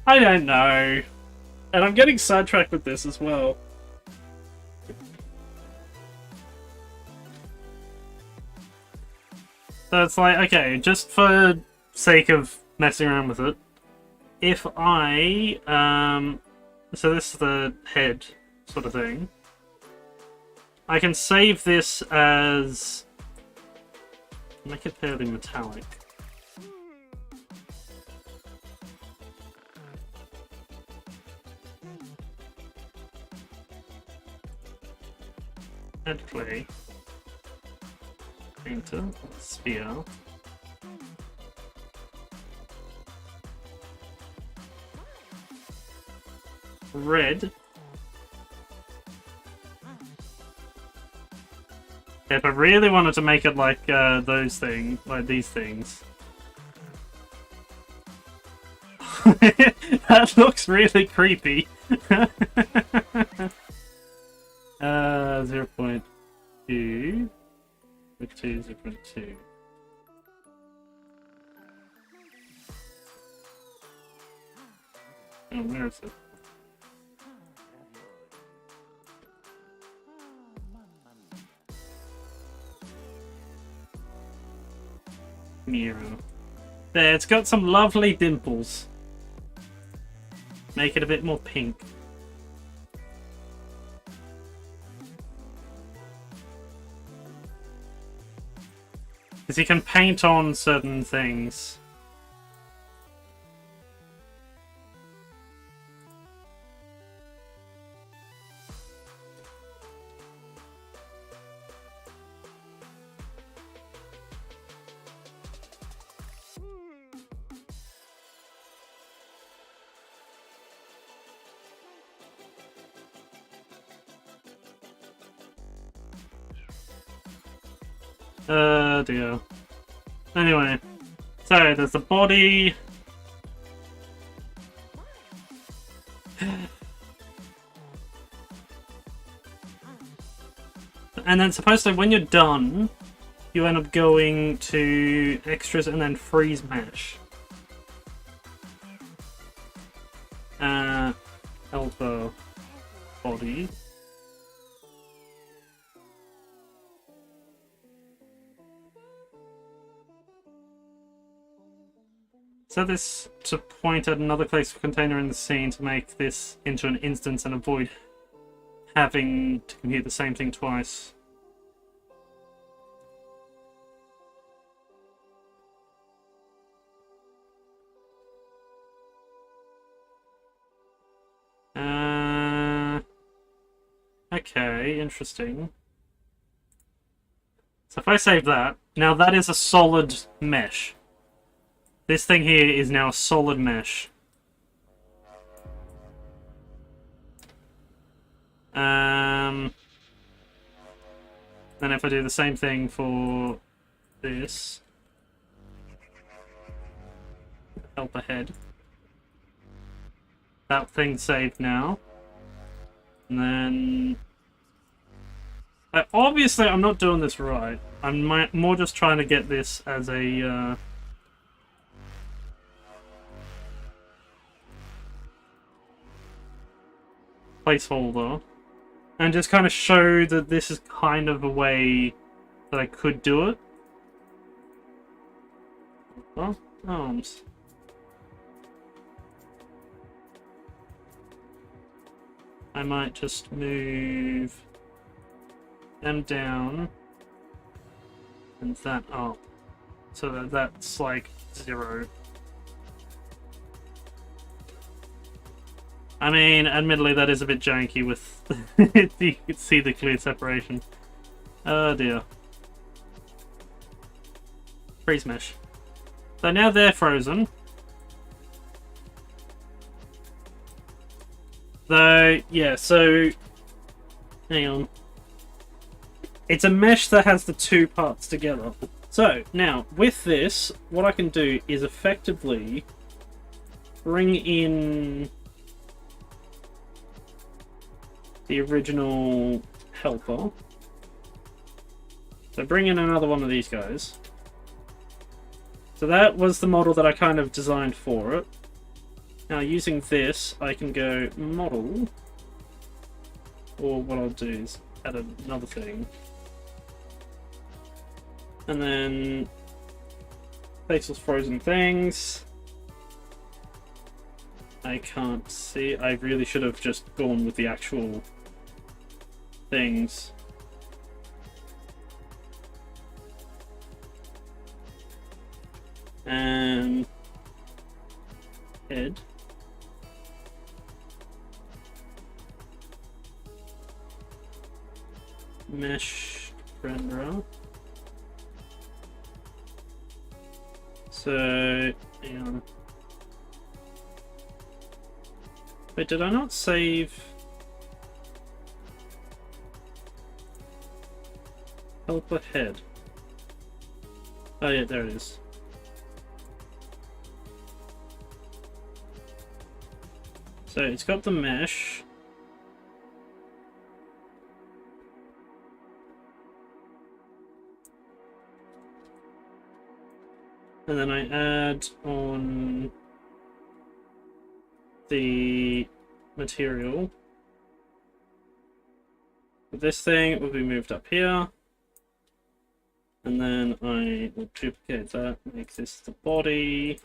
I don't know. And I'm getting sidetracked with this as well. So it's like, okay, just for sake of messing around with it, if I, so this is the head sort of thing, I can save this as, make it fairly metallic. Add clay, painter, sphere, red. If I really wanted to make it like those things, like these things. That looks really creepy. 0.2 with 0.2. Oh, where is it? Mirror. There, it's got some lovely dimples. Make it a bit more pink. Because you can paint on certain things. Dear. Anyway, so there's the body. And then supposedly when you're done, you end up going to extras and then freeze mesh. helper body. Set this to point at another Clayxel container in the scene to make this into an instance and avoid having to compute the same thing twice. Okay, interesting. So if I save that, now that is a solid mesh. This thing here is now a solid mesh. Then if I do the same thing for this, help ahead. That thing's saved now. And then... obviously, I'm not doing this right. I'm more just trying to get this as a... placeholder. And just kind of show that this is kind of a way that I could do it. Well, arms. I might just move them down and that up so that that's like 0. I mean, admittedly, that is a bit janky with you can see the clear separation. Oh dear. Freeze mesh. So now they're frozen. Though, yeah, so... hang on. It's a mesh that has the two parts together. So, now, with this, what I can do is effectively bring in the original helper. So bring in another one of these guys. So that was the model that I kind of designed for it. Now using this, I can go model, or what I'll do is add another thing. And then Clayxels frozen things. I can't see. I really should have just gone with the actual things. And head. Mesh renderer. So, hang on. Wait, did I not save helper head? Oh yeah, there it is. So it's got the mesh. And then I add on the material. This thing will be moved up here. And then I will duplicate that, make this the body.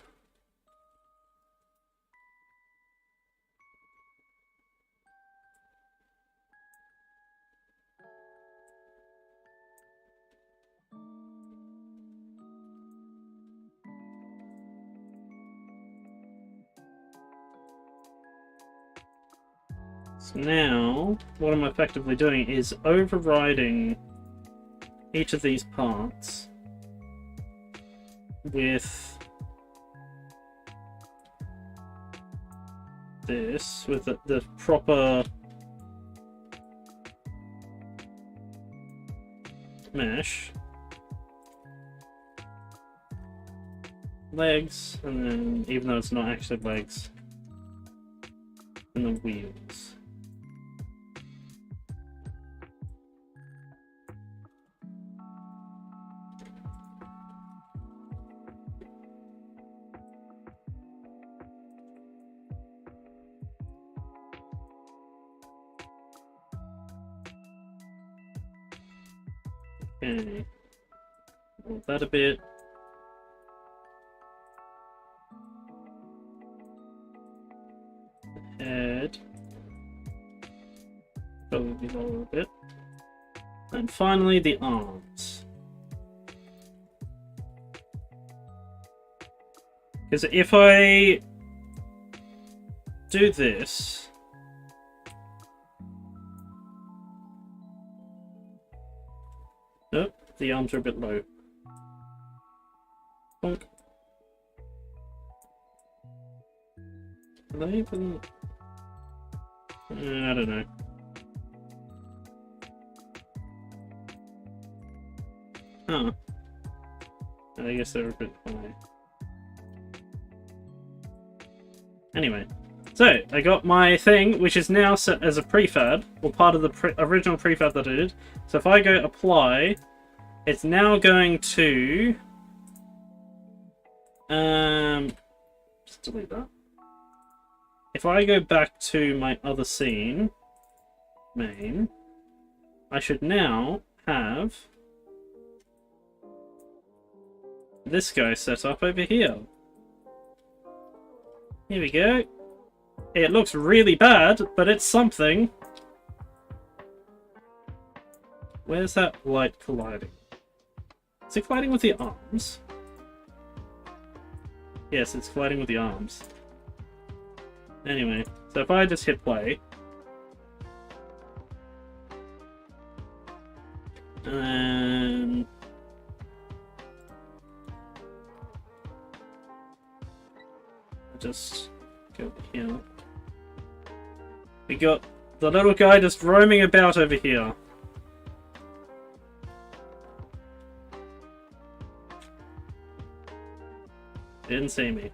So now, what I'm effectively doing is overriding each of these parts with this, with the proper mesh, legs, and then, even though it's not actually legs, and the wheels. Okay. Move that a bit. Head. Probably lower a bit. And finally, the arms. Because if I do this... Nope, the arms are a bit low. Bonk. Are they even... I don't know. Huh. I guess they're a bit high. Anyway, so I got my thing, which is now set as a prefab, or part of the original prefab that I did. So if I go apply, it's now going to... just delete that. If I go back to my other scene, main, I should now have this guy set up over here. Here we go. It looks really bad, but it's something. Where's that light colliding? Is it colliding with the arms? Yes, it's colliding with the arms. Anyway, so if I just hit play, and just go here. We got the little guy just roaming about over here. Didn't see me.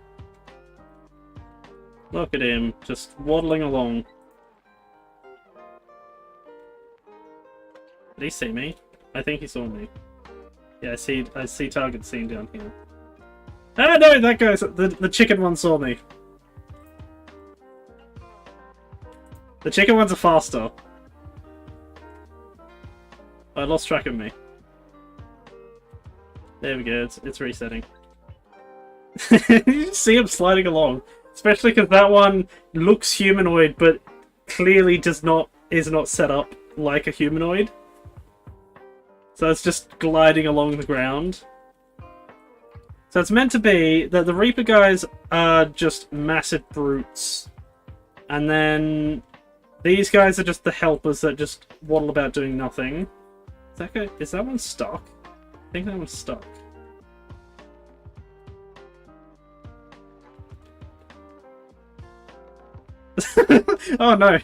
Look at him, just waddling along. Did he see me? I think he saw me. Yeah, I see target seen down here. Ah no, that guy's the chicken one saw me. The chicken ones are faster. I lost track of me. There we go, it's resetting. You see him sliding along. Especially because that one looks humanoid, but clearly is not set up like a humanoid. So it's just gliding along the ground. So it's meant to be that the Reaper guys are just massive brutes. And then these guys are just the helpers that just waddle about doing nothing. Is that one stuck? I think that one's stuck. Oh no.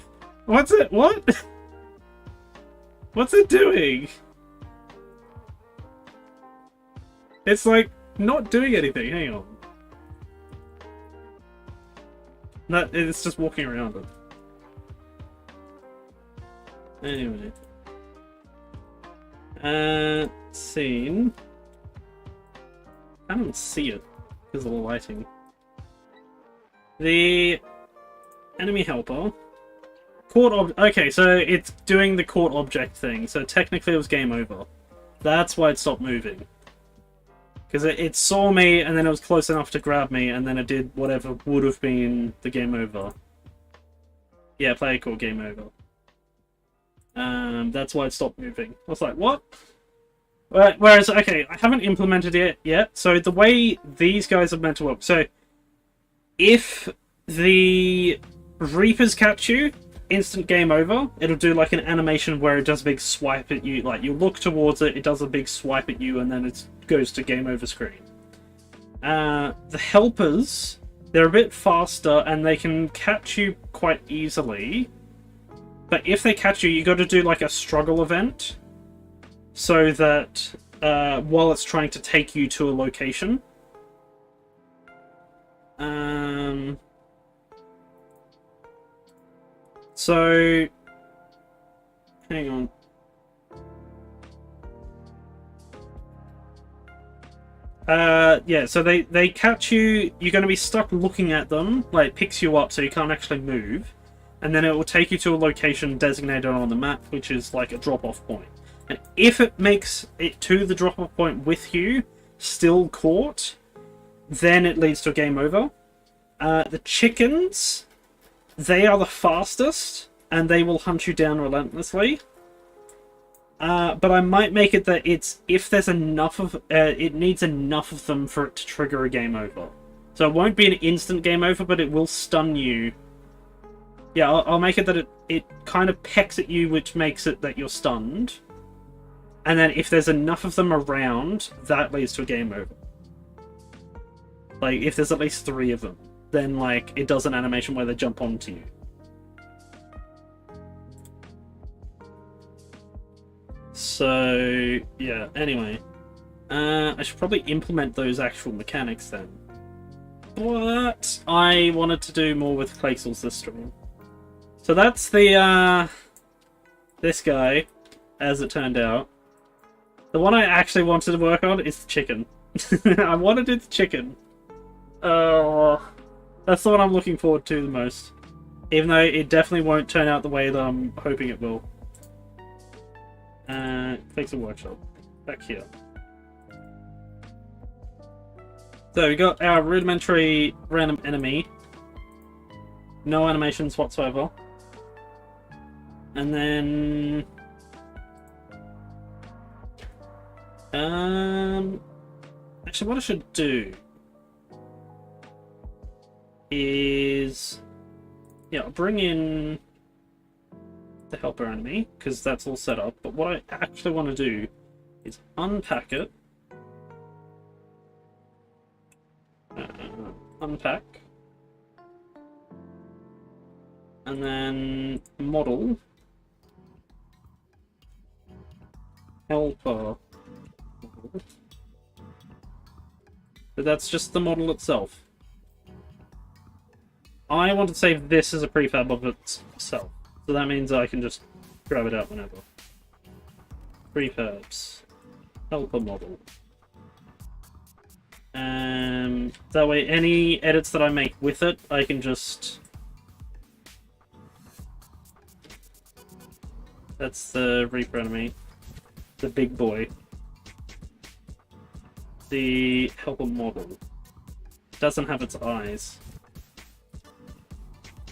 What's it? What? What's it doing? It's like not doing anything. Hang on. No, it's just walking around it. Anyway. Scene. I don't see it because of the lighting. The enemy helper. Okay, so it's doing the caught object thing. So technically it was game over. That's why it stopped moving. Because it saw me and then it was close enough to grab me and then it did whatever would have been the game over. Yeah, player caught game over. That's why it stopped moving. I was like, what? Whereas, okay, I haven't implemented it yet. So the way these guys are meant to work. So if the Reapers catch you, instant game over. It'll do like an animation where it does a big swipe at you. Like you look towards it, it does a big swipe at you, and then it goes to game over screen. The helpers, they're a bit faster and they can catch you quite easily. But if they catch you, you got to do like a struggle event, so that while it's trying to take you to a location. So, hang on. Yeah, so they catch you, you're going to be stuck looking at them, like it picks you up so you can't actually move, and then it will take you to a location designated on the map, which is like a drop-off point. And if it makes it to the drop-off point with you, still caught, then it leads to a game over. The chickens, they are the fastest, and they will hunt you down relentlessly. But I might make it that it's if there's enough of it needs enough of them for it to trigger a game over. So it won't be an instant game over, but it will stun you. Yeah, I'll make it that it kind of pecks at you, which makes it that you're stunned. And then if there's enough of them around, that leads to a game over. Like, if there's at least 3 of them, then, like, it does an animation where they jump onto you. So, yeah, anyway. I should probably implement those actual mechanics then. But I wanted to do more with Clayxels this stream. So that's the, this guy, as it turned out. The one I actually wanted to work on is the chicken. I want to do the chicken. That's the one I'm looking forward to the most. Even though it definitely won't turn out the way that I'm hoping it will. Clayxel Workshop. Back here. So we got our rudimentary random enemy. No animations whatsoever. And then... actually what I should do is... yeah, I'll bring in the helper enemy, because that's all set up. But what I actually want to do is unpack it. Unpack. And then model. Helper. But that's just the model itself. I want to save this as a prefab of itself. So that means I can just grab it out whenever. Prefabs. Helper model. That way any edits that I make with it, I can just... That's the Reaper enemy. The big boy. The helper model. Doesn't have its eyes.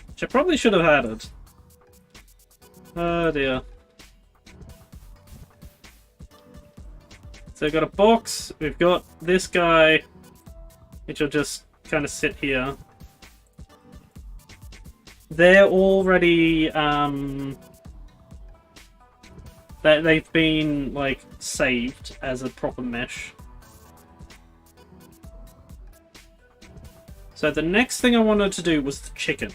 Which I probably should have added. Oh dear. So we've got a box, we've got this guy, which will just kind of sit here. They're already, they've been, like, saved as a proper mesh. So the next thing I wanted to do was the chicken.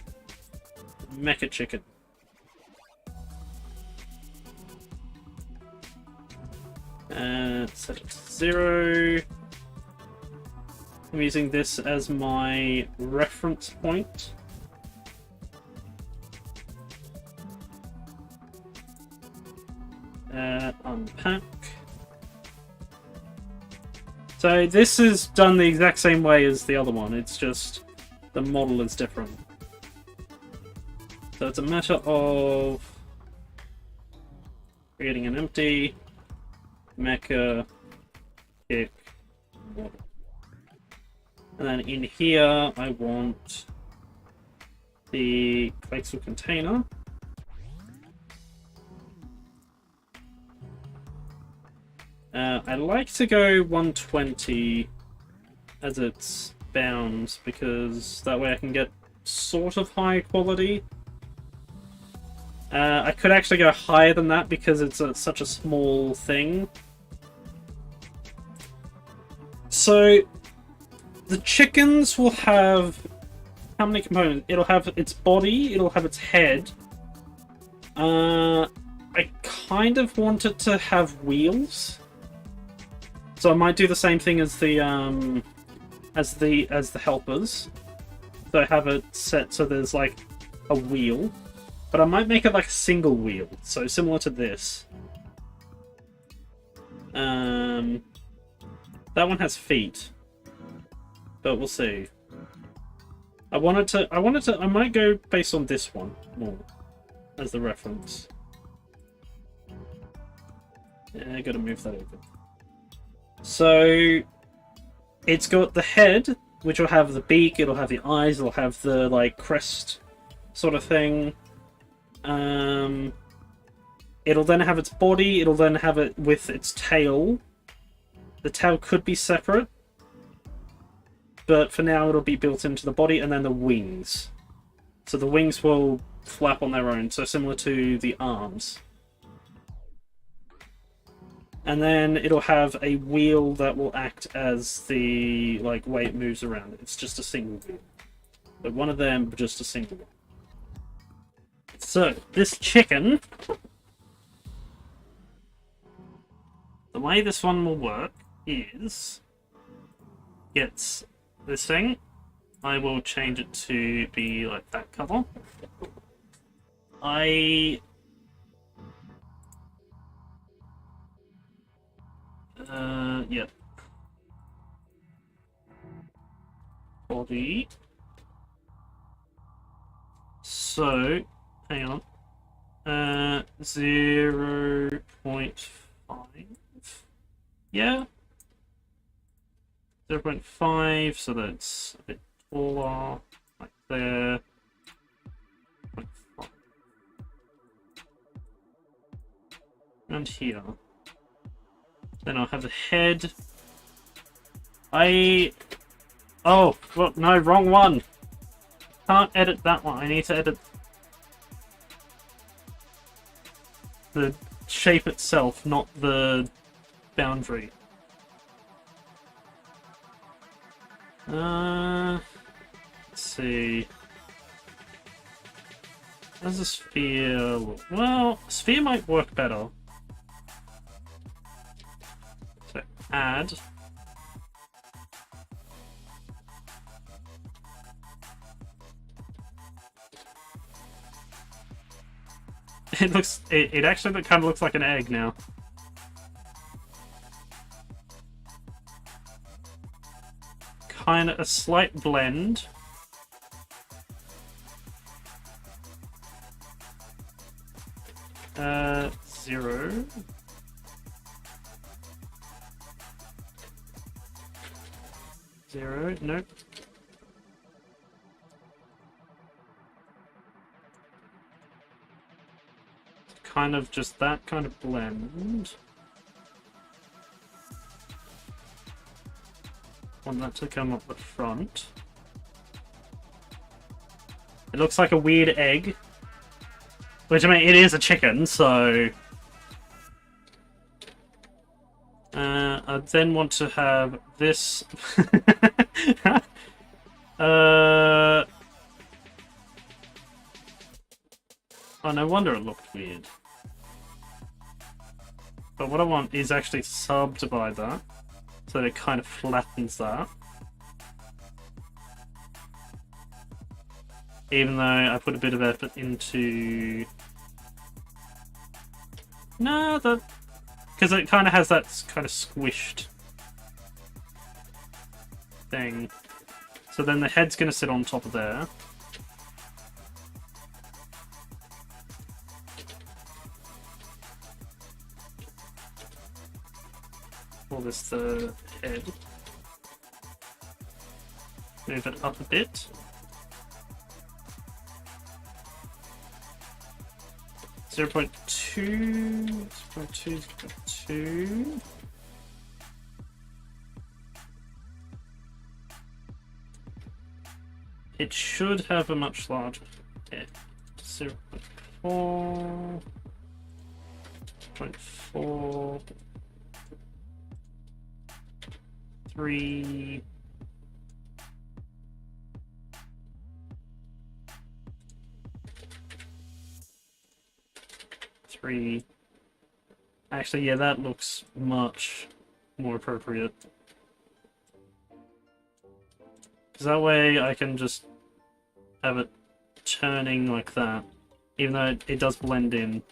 The mecha chicken. Set it to 0. I'm using this as my reference point. Unpack. So this is done the exact same way as the other one, it's just the model is different. So it's a matter of creating an empty mecha kick model. And then in here I want the Clayxel container. I like to go 120 as its bounds because that way I can get sort of high quality. I could actually go higher than that because it's such a small thing. So the chickens will have how many components? It'll have its body, it'll have its head. I kind of want it to have wheels. So I might do the same thing as the helpers. So I have it set so there's like a wheel. But I might make it like a single wheel, so similar to this. That one has feet. But we'll see. I might go based on this one more as the reference. I gotta move that over. So it's got the head, which will have the beak, it'll have the eyes, it'll have the like crest sort of thing. It'll then have its body, it'll then have it with its tail. The tail could be separate, but for now it'll be built into the body, and then the wings. So the wings will flap on their own, so similar to the arms. And then it'll have a wheel that will act as the like way it moves around. It's just a single wheel. But one of them, just a single one. So, this chicken, the way this one will work is, gets this thing. I will change it to be like that color. Yep. Body. So, hang on. 0.5. Yeah. 0.5, so that's a bit taller, like there. 0.5. And here. Then I'll have the head. Oh, well, no, wrong one. Can't edit that one. I need to edit the shape itself, not the boundary. Let's see. How does a sphere look? Well, a sphere might work better. So, add. It actually kind of looks like an egg now. Kind of a slight blend. Zero. Zero, nope. Kind of just that kind of blend. Want that to come up the front. It looks like a weird egg. Which, I mean, it is a chicken, so... I then want to have this... Oh, no wonder it looked weird. But what I want is actually subbed by that, so that it kind of flattens that. Even though I put a bit of effort into... No, that... Because it kind of has that kind of squished thing. So then the head's going to sit on top of there. Call this the head. Move it up a bit. 0.2, 0.2, 0.2. It should have a much larger head. 0.4, 0.4, 3. Actually, yeah, that looks much more appropriate. Because that way I can just have it turning like that, even though it does blend in.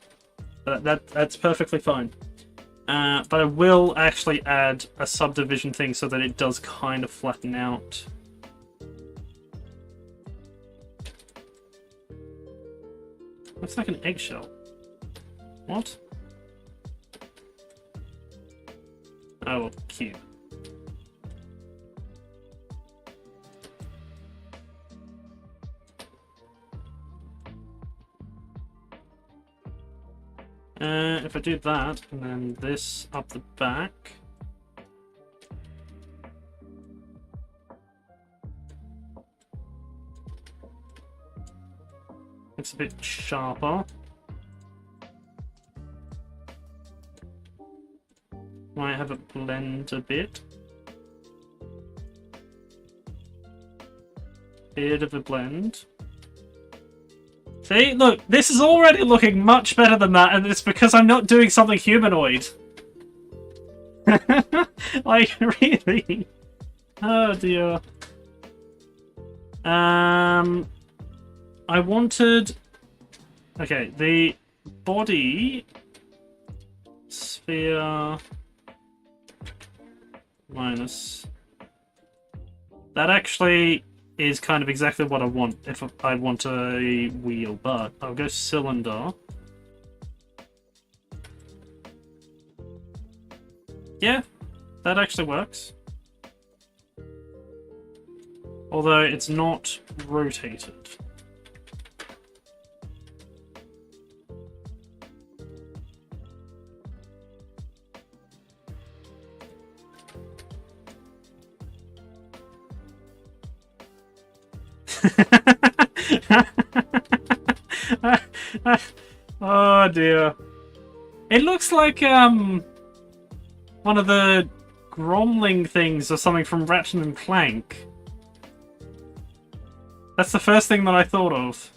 But that's perfectly fine. But I will actually add a subdivision thing so that it does kind of flatten out. Looks like an eggshell. What? Oh, cute. If I do that, and then this up the back. It's a bit sharper. Might have it blend a bit. Bit of a blend. See, look, this is already looking much better than that, and it's because I'm not doing something humanoid. Like, really? Oh dear. I wanted... Okay, the body... Sphere... Minus... That actually is kind of exactly what I want if I want a wheel, but I'll go cylinder. Yeah, that actually works. Although it's not rotated. Oh dear. It looks like one of the Gromling things or something from Ratchet and Clank. That's the first thing that I thought of.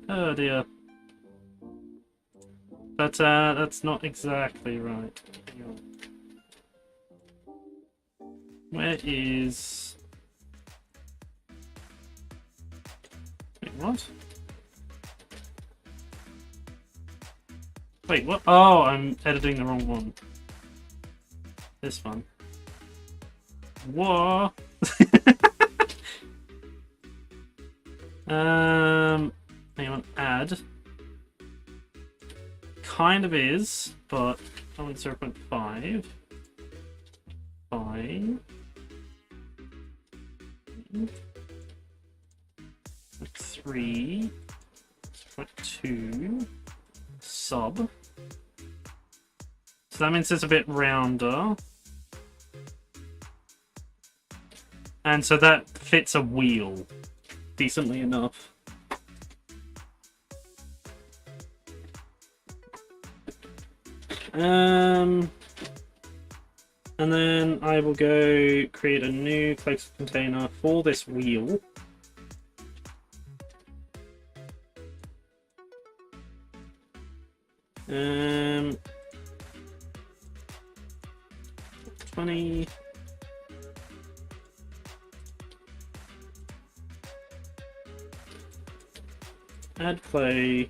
Oh dear. But that's not exactly right. Hang on. Where is... Wait, what? Wait, what? Oh, I'm editing the wrong one. This one. Whoa! Hang on, add. Kind of is, but I want 0.5. 5. 3. 0.2. Sub. So that means it's a bit rounder. And so that fits a wheel decently enough. And then I will go create a new Clayxels container for this wheel. Um, 20. Add clay.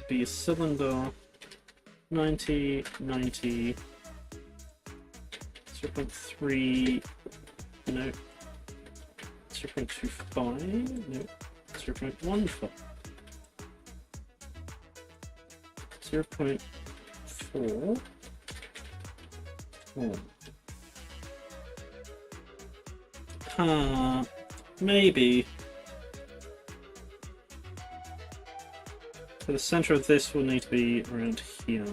Be a cylinder. 90, 90. 0.3. No. 0.25. No. 0.15. 0.4. Maybe. So the center of this will need to be around here.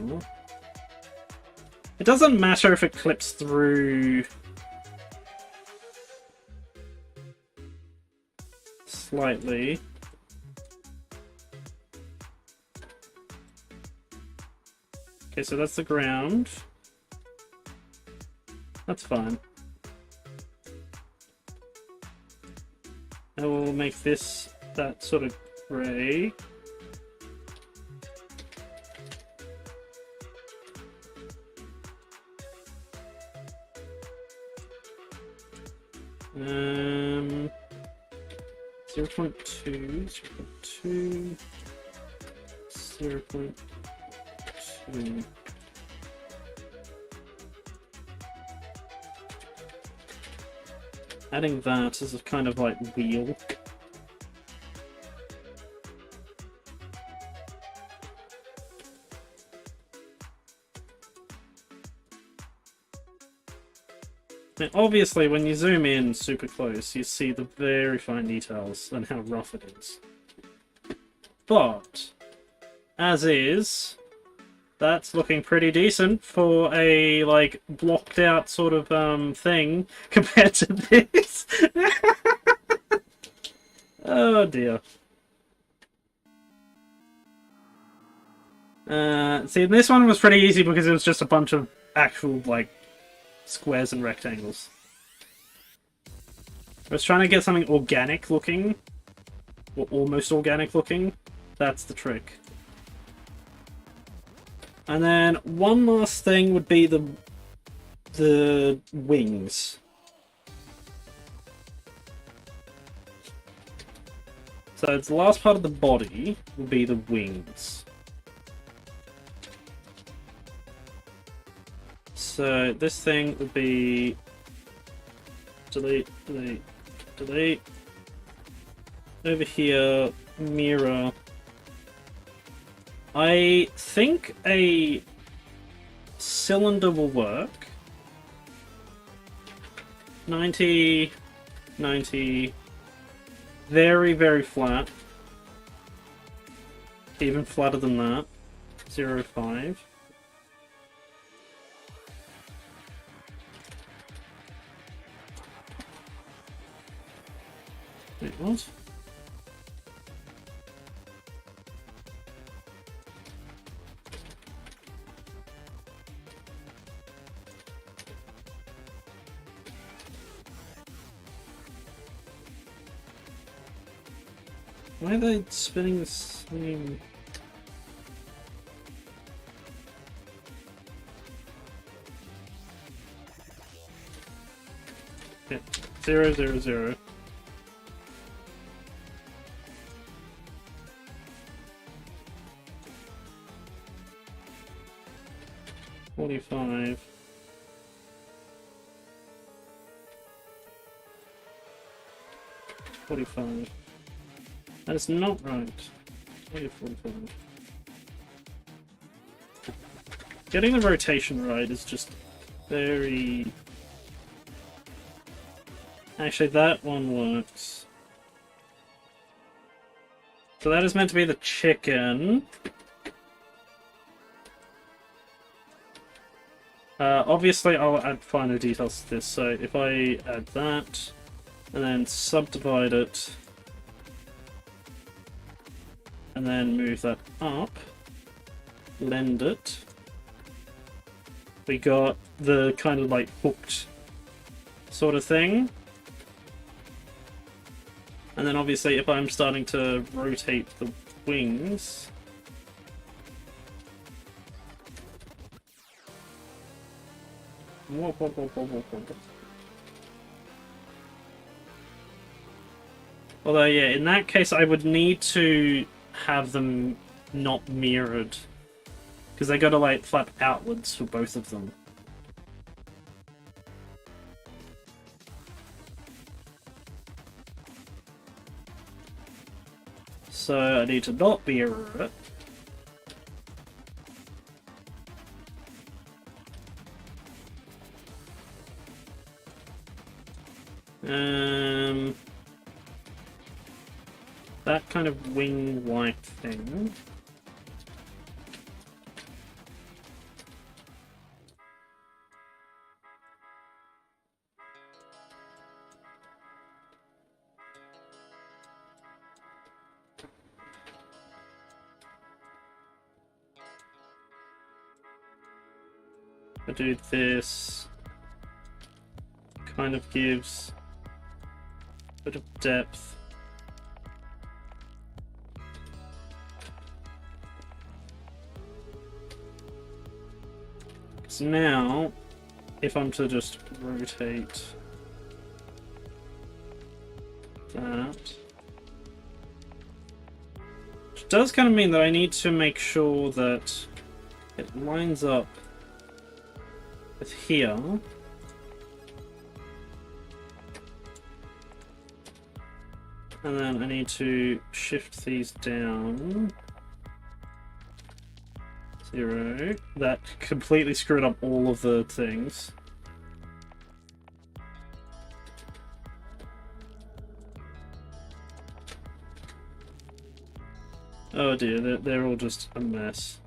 It doesn't matter if it clips through slightly. Okay, so that's the ground. That's fine. I will make this that sort of gray. Um, 0.2, 0.2, 0.2. Adding that as a kind of like wheel. And obviously, when you zoom in super close, you see the very fine details and how rough it is. But, as is, that's looking pretty decent for a, like, blocked out sort of, thing compared to this. Oh dear. See, this one was pretty easy because it was just a bunch of actual, like, squares and rectangles. I was trying to get something organic looking, or almost organic looking. That's the trick. And then one last thing would be the wings. So the last part of the body will be the wings. So this thing would be delete, delete, delete. Over here, mirror. I think a cylinder will work. 90, 90. Very, very flat. Even flatter than that. 0.5. Wait, what? Why are they spinning the same? Yeah, 0, 0, 0. $45. $45. That is not right. $45. Getting the rotation right is just very... Actually, that one works. So that is meant to be the chicken. Obviously, I'll add finer details to this. So if I add that, and then subdivide it, and then move that up, blend it, we got the kind of like hooked sort of thing. And then obviously if I'm starting to rotate the wings, although yeah, in that case I would need to have them not mirrored, because they gotta like flap outwards for both of them. So I need to not mirror it. That kind of wing-like thing. I do this. Kind of gives a bit of depth. So now, if I'm to just rotate that, which does kind of mean that I need to make sure that it lines up with here. And then I need to shift these down. 0. That completely screwed up all of the things. Oh dear, they're all just a mess.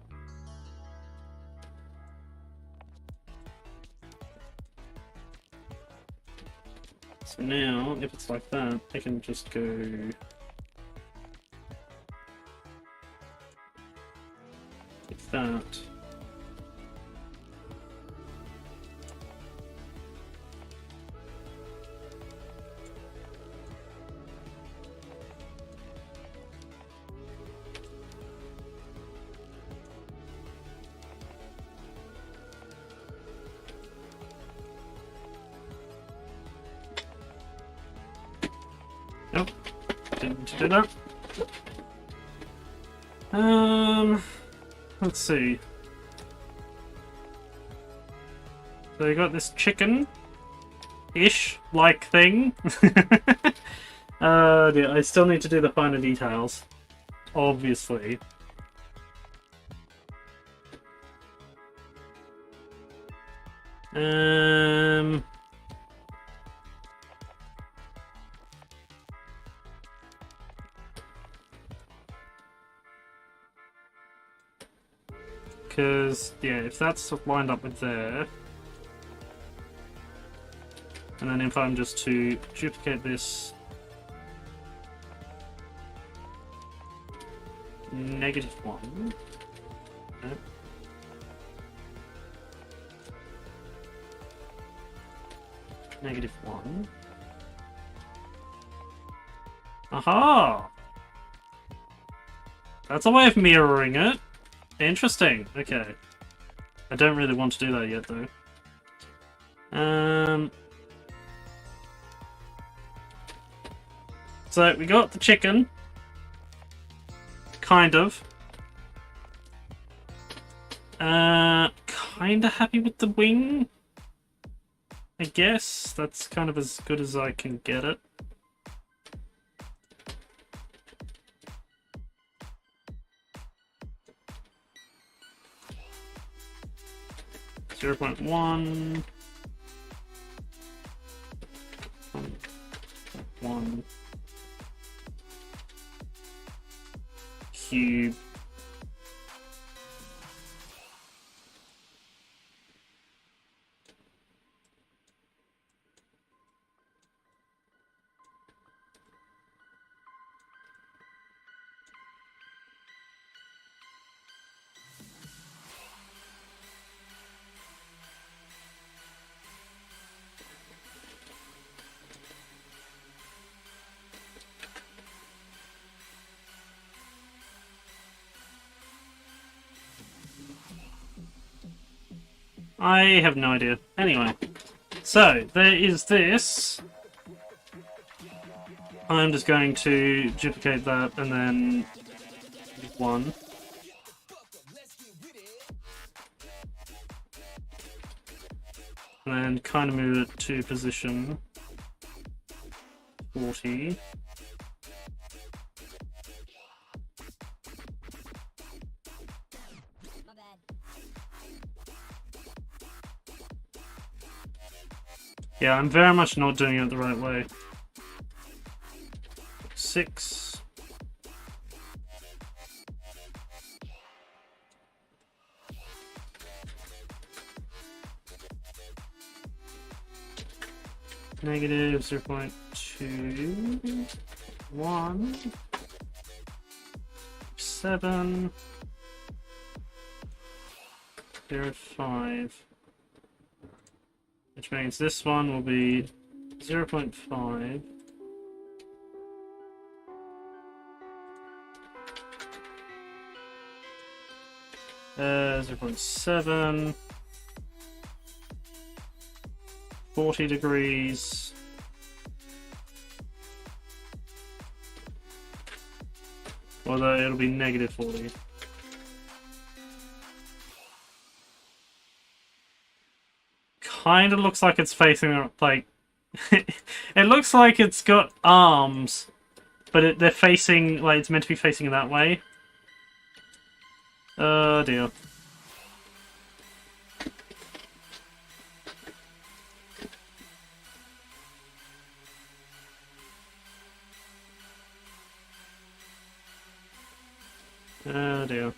So now, if it's like that, I can just go... like that. Nope, didn't do that. Let's see. So you got this chicken-ish like thing. Yeah, I still need to do the finer details, obviously. Because, yeah, if that's lined up with there, and then if I'm just to duplicate this -1, no. -1. Aha! That's a way of mirroring it. Interesting. Okay. I don't really want to do that yet, though. So we got the chicken. Kind of. Kinda happy with the wing. I guess that's kind of as good as I can get it. (0.1) 1 cube. I have no idea. Anyway, so there is this. I'm just going to duplicate that and then 1. And then kind of move it to position 40. Yeah, I'm very much not doing it the right way. 6. Negative 0.2. 1. 7. 0.5. Which means this one will be 0.5. Uh, 0.7. 40 degrees. Although it'll be negative 40. Kind of looks like it's facing, like... it looks like it's got arms, but they're facing, like, it's meant to be facing that way. Oh dear. Oh dear.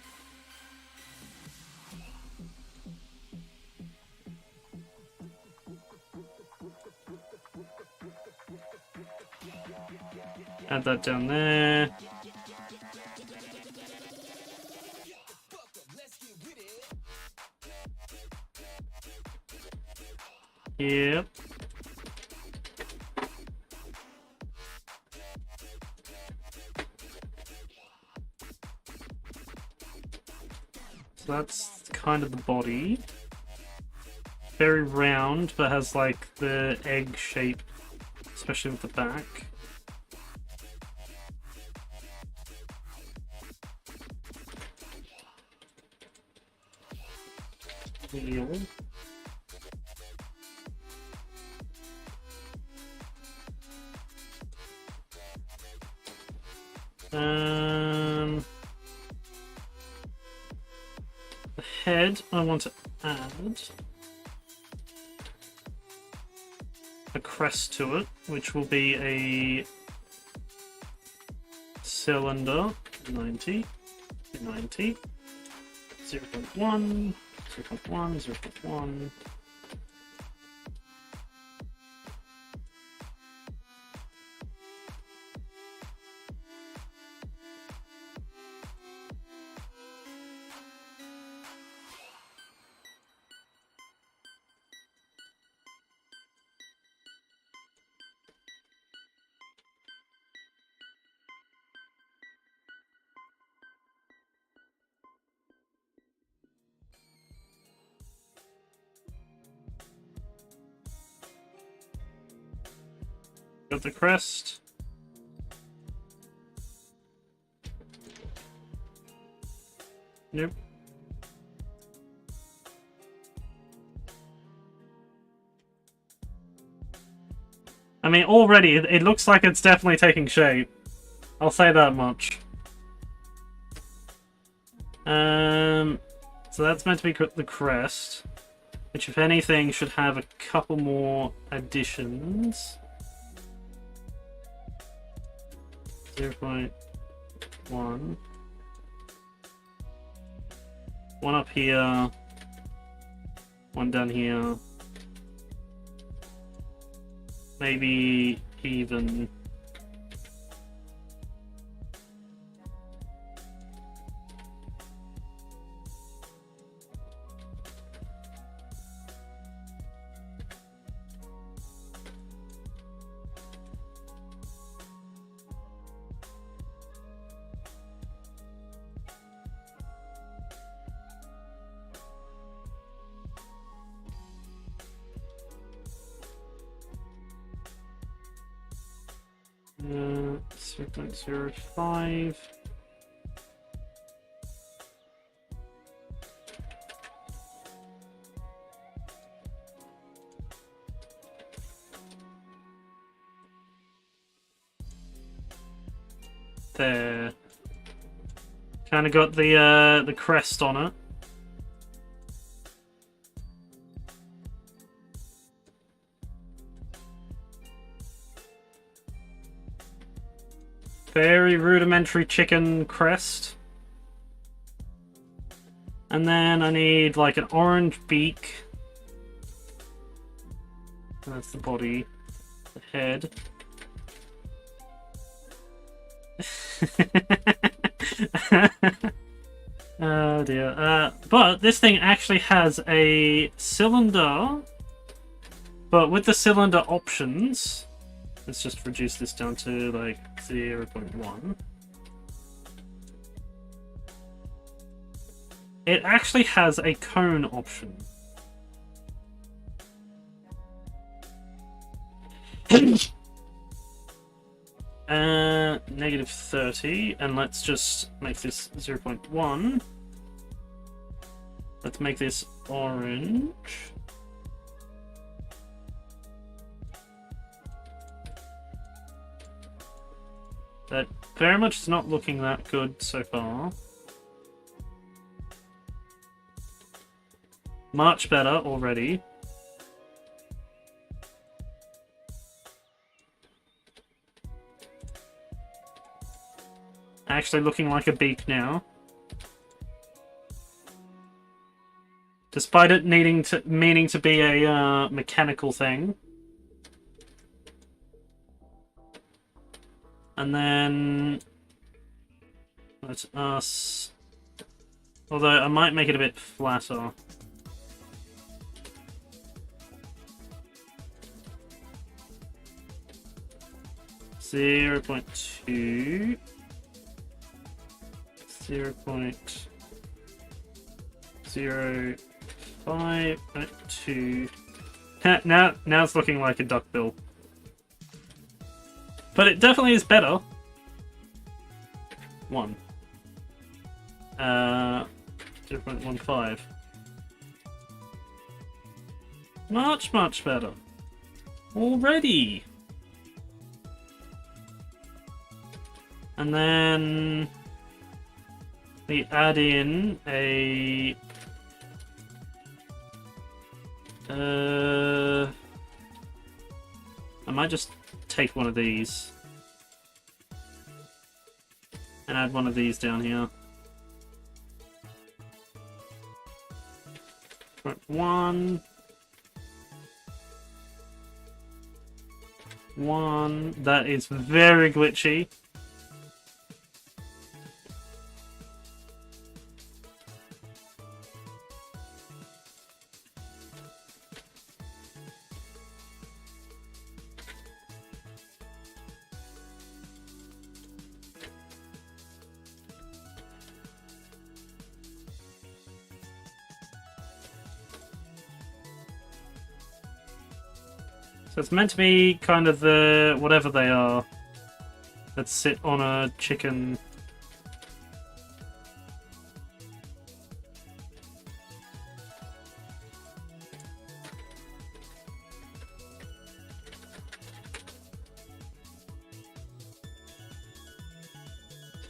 Add that down there. Yep. So that's kind of the body. Very round, but has like the egg shape, especially with the back. Wheel. The head I want to add a crest to it, which will be a cylinder 90, 90, 0.1, 0.1, 0.1. Got the crest. Nope. I mean, already, it looks like it's definitely taking shape. I'll say that much. So that's meant to be the crest, which, if anything, should have a couple more additions. 0.1. One up here. One down here. Maybe even... Uh, 0.05. There. Kind of got the crest on it. Very rudimentary chicken crest. And then I need like an orange beak. And that's the body. The head. Oh dear. But this thing actually has a cylinder. But with the cylinder options... Let's just reduce this down to like 0.1. It actually has a cone option. Negative 30, and let's just make this 0.1. Let's make this orange. That very much is not looking that good so far. Much better already. Actually looking like a beak now. Despite it meaning to be a mechanical thing. And then let us. Although I might make it a bit flatter. Zero 0.2. 0.05.2. Now it's looking like a duckbill. But it definitely is better. 1. 0.15. Much, much better. Already. And then we add in a I might just take one of these and add one of these down here. 1. 1. That is very glitchy. So it's meant to be kind of the whatever they are that sit on a chicken.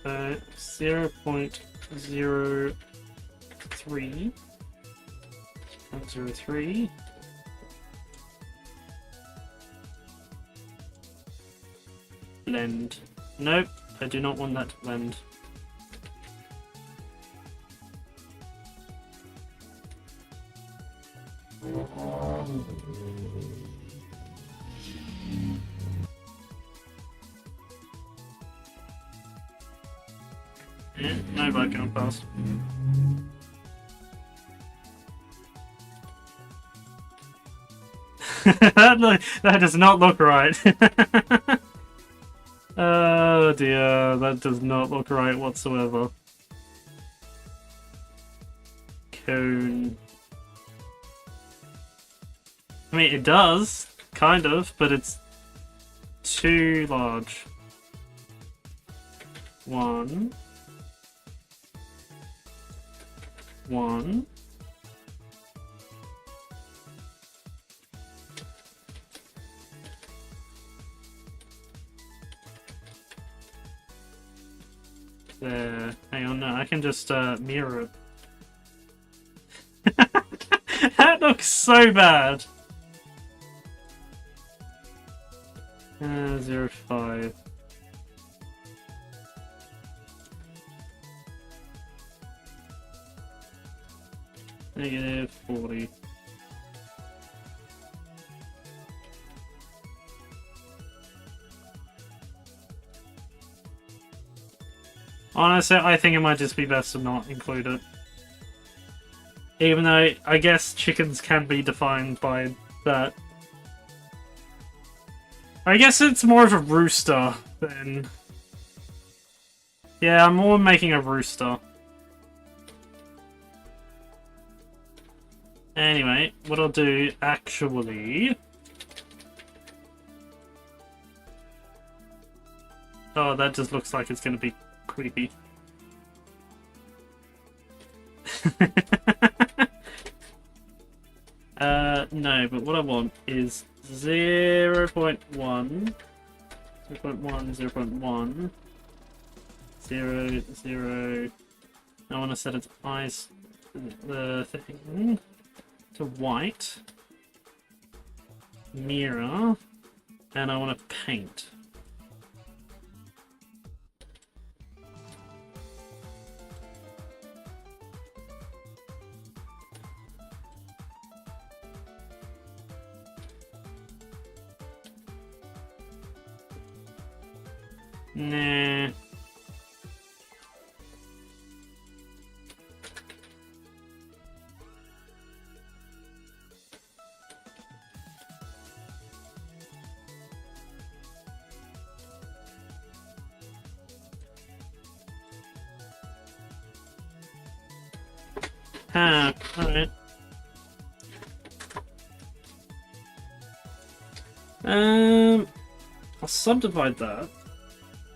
So 0.03. 0.03. Blend. Nope, I do not want that to blend. Yeah, no bike can't pass. That does not look right. Oh dear, that does not look right whatsoever. Cone. I mean, it does, kind of, but it's too large. 1. 1. There. Hang on, no, I can just mirror it. That looks so bad. 0.5. -40. Honestly, I think it might just be best to not include it. Even though, I guess chickens can be defined by that. I guess it's more of a rooster than... Yeah, I'm more making a rooster. Anyway, what I'll do, actually... Oh, that just looks like it's going to be creepy. No, but what I want is 0.1, 0.1, 0.1, 0, 0. I want to set its eyes, the thing, to white, mirror, and I want to paint. Nah. Ah, alright. I'll subdivide that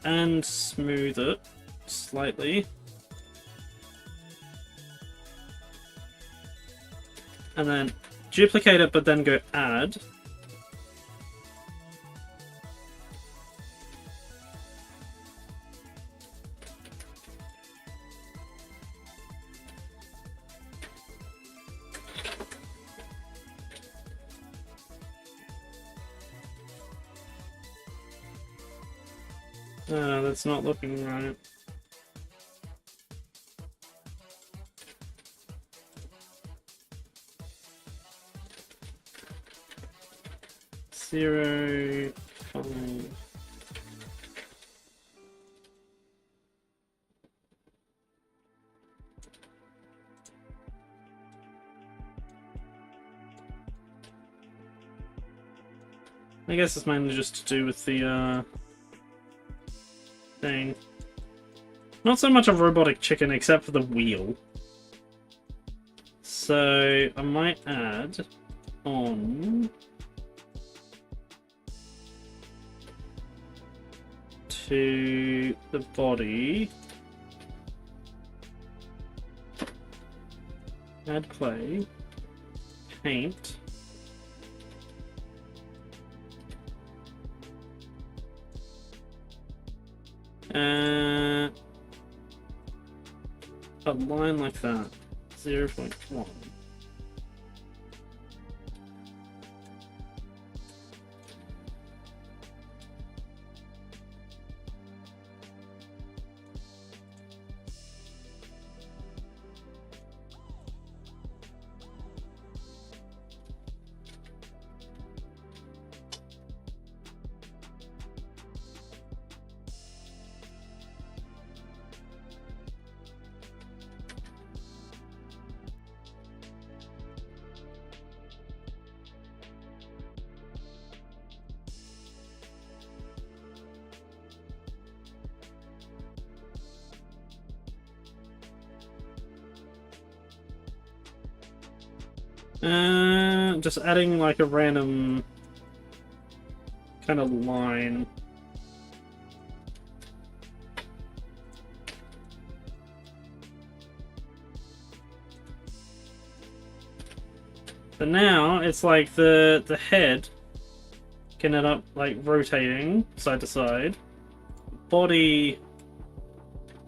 and smooth it slightly. And then duplicate it, but then go add. That's not looking right. Zero, 5. I guess it's mainly just to do with the thing. Not so much a robotic chicken, except for the wheel. So I might add on to the body. Add clay. Paint. A line like that. 0.1. Just adding like a random kind of line. But now it's like the head can end up like rotating side to side. Body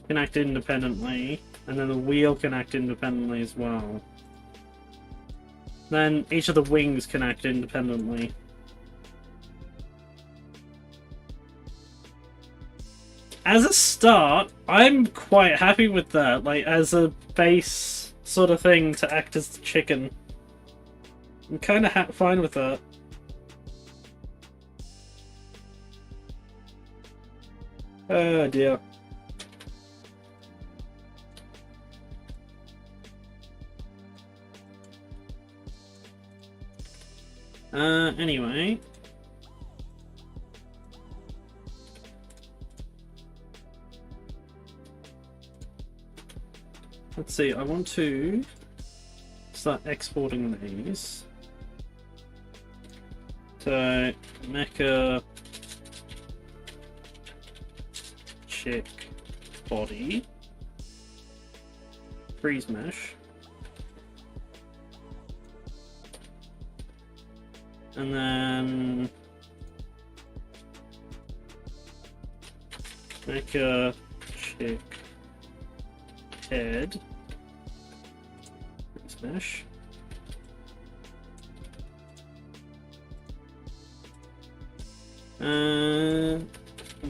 can act independently, and then the wheel can act independently as well. Then each of the wings can act independently. As a start, I'm quite happy with that, like as a base sort of thing to act as the chicken. I'm kind of fine with that. Oh dear. Anyway. Let's see, I want to start exporting these. So, mecha chick body, freeze mesh. And then mecha chick head, freeze mesh.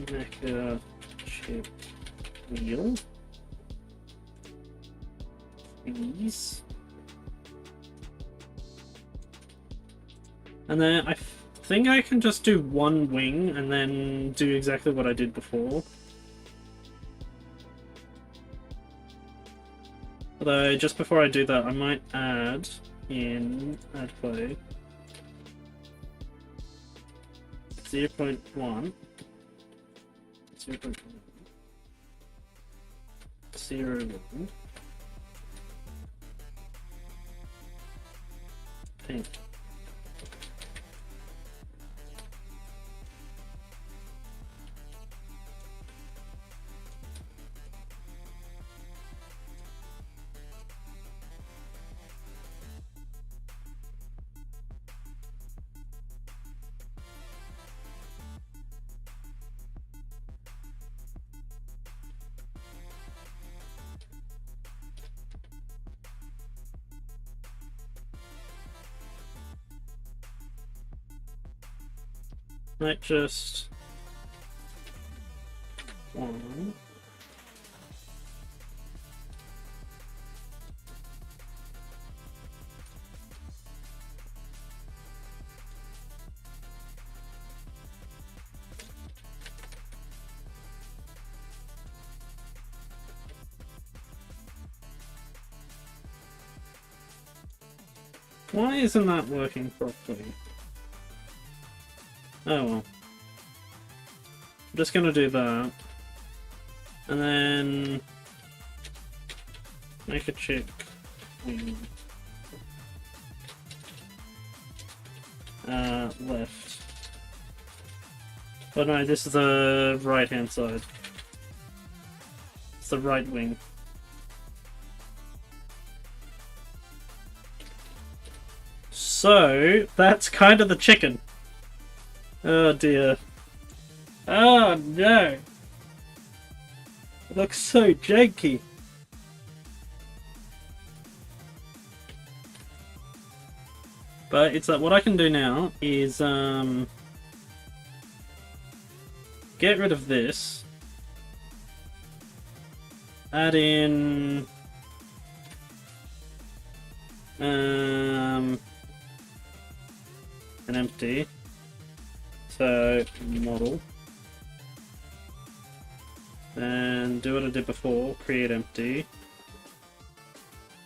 Mecha chick wheel. These. And then I think I can just do one wing and then do exactly what I did before. Although, just before I do that, I might add play 0.1, 0.1, 0.1, pink. Might just one. Why isn't that working properly? Oh well. I'm just gonna do that. And then make a chick wing. Left. Oh no, this is the right hand side. It's the right wing. So, that's kind of the chicken. Oh dear. Oh no! It looks so janky. But it's like what I can do now is get rid of this. Add in an empty. So model. And do what I did before, create empty.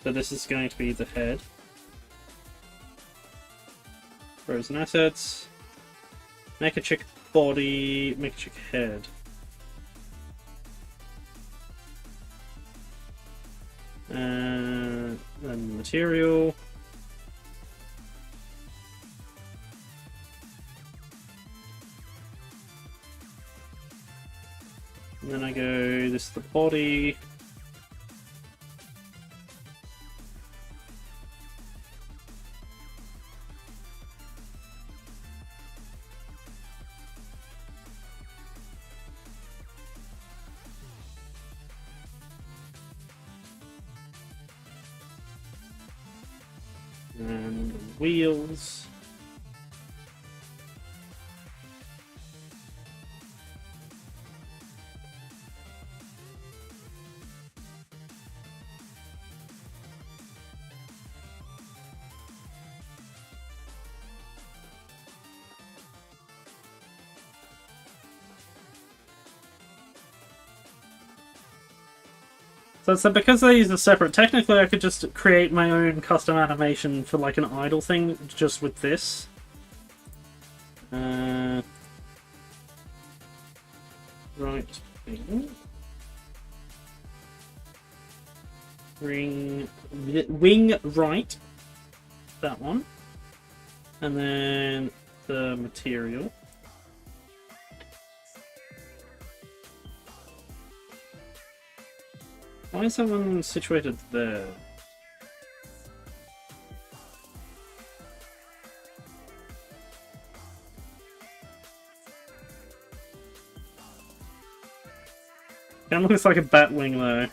So this is going to be the head. Frozen assets. Make a chick body, make a chick head. Then material. And then I go, this is the body. And wheels. So because these are separate, technically I could just create my own custom animation for like an idle thing just with this. Right. Wing right. That one. And then the material. Why is that one situated there? Kind of looks like a bat wing though.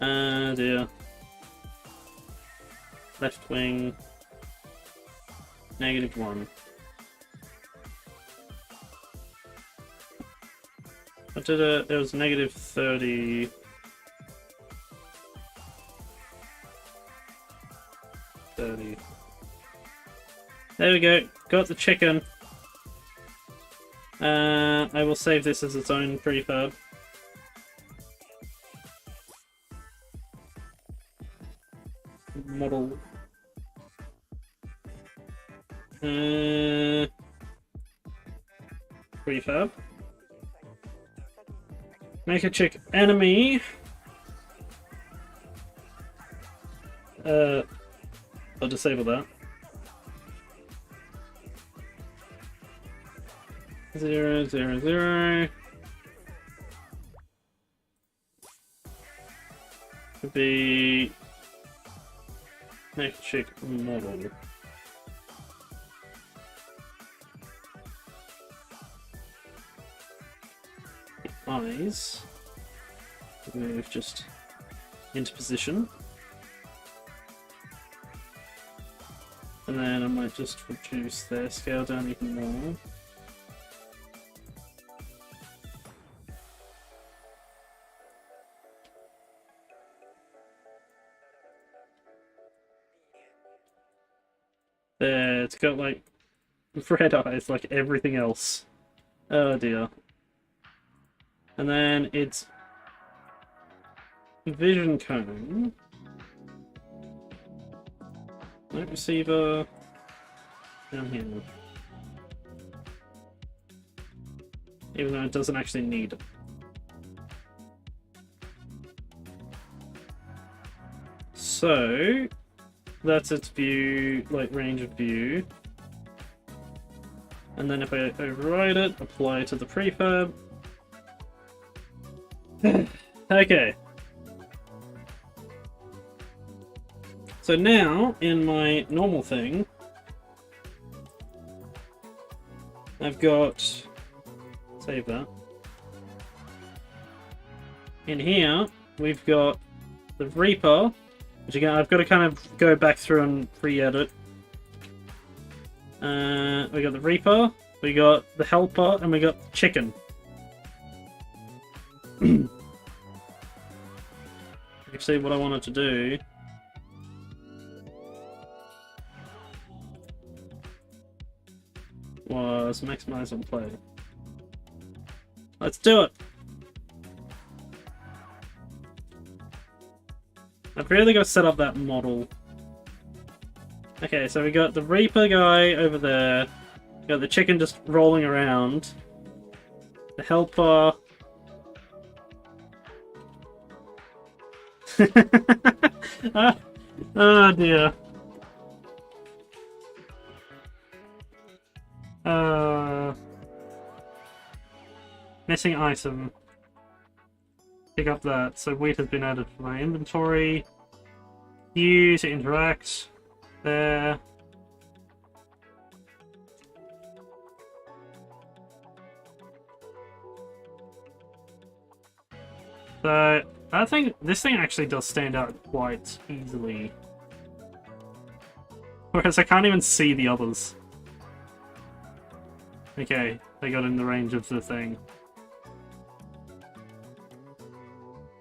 Dear. Left wing. -1. I did it. It was -30. There we go. got the chicken. I will save this as its own prefab. Model. Prefab. Make a chick enemy. I'll disable that. 0, 0, 0. Could be make a chick model. Eyes. Move just into position. And then I might just reduce their scale down even more. There, it's got like red eyes like everything else. Oh dear. And then it's vision cone. Light receiver down here. Even though it doesn't actually need it. So that's its view, like range of view. And then if I override it, apply to the prefab. Okay. So now, in my normal thing, I've got... Save that. In here, we've got the Reaper, which again, I've got to kind of go back through and re-edit. We got the Reaper, we got the Helper, and we got the Chicken. Actually, what I wanted to do was maximize on play. Let's do it! I've really got to set up that model. Okay, so we got the Reaper guy over there. We got the chicken just rolling around. The Helper. Oh dear. Missing item. Pick up that. So wheat has been added to my inventory. Use to interact. There. So I think this thing actually does stand out quite easily. Whereas I can't even see the others. Okay, they got in the range of the thing.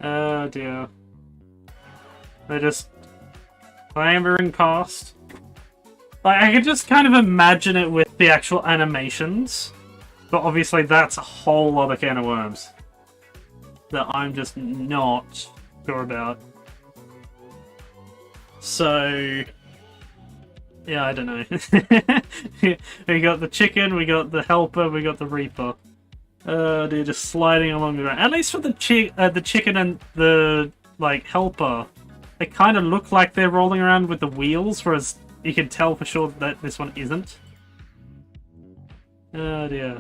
Oh dear. They're just clambering past. Like, I can just kind of imagine it with the actual animations. But obviously that's a whole other can of worms that I'm just not sure about. So... yeah, I don't know. We got the chicken, we got the helper, we got the reaper. They're just sliding along the ground. At least for the chicken and the like helper, they kind of look like they're rolling around with the wheels, whereas you can tell for sure that this one isn't. Oh dear.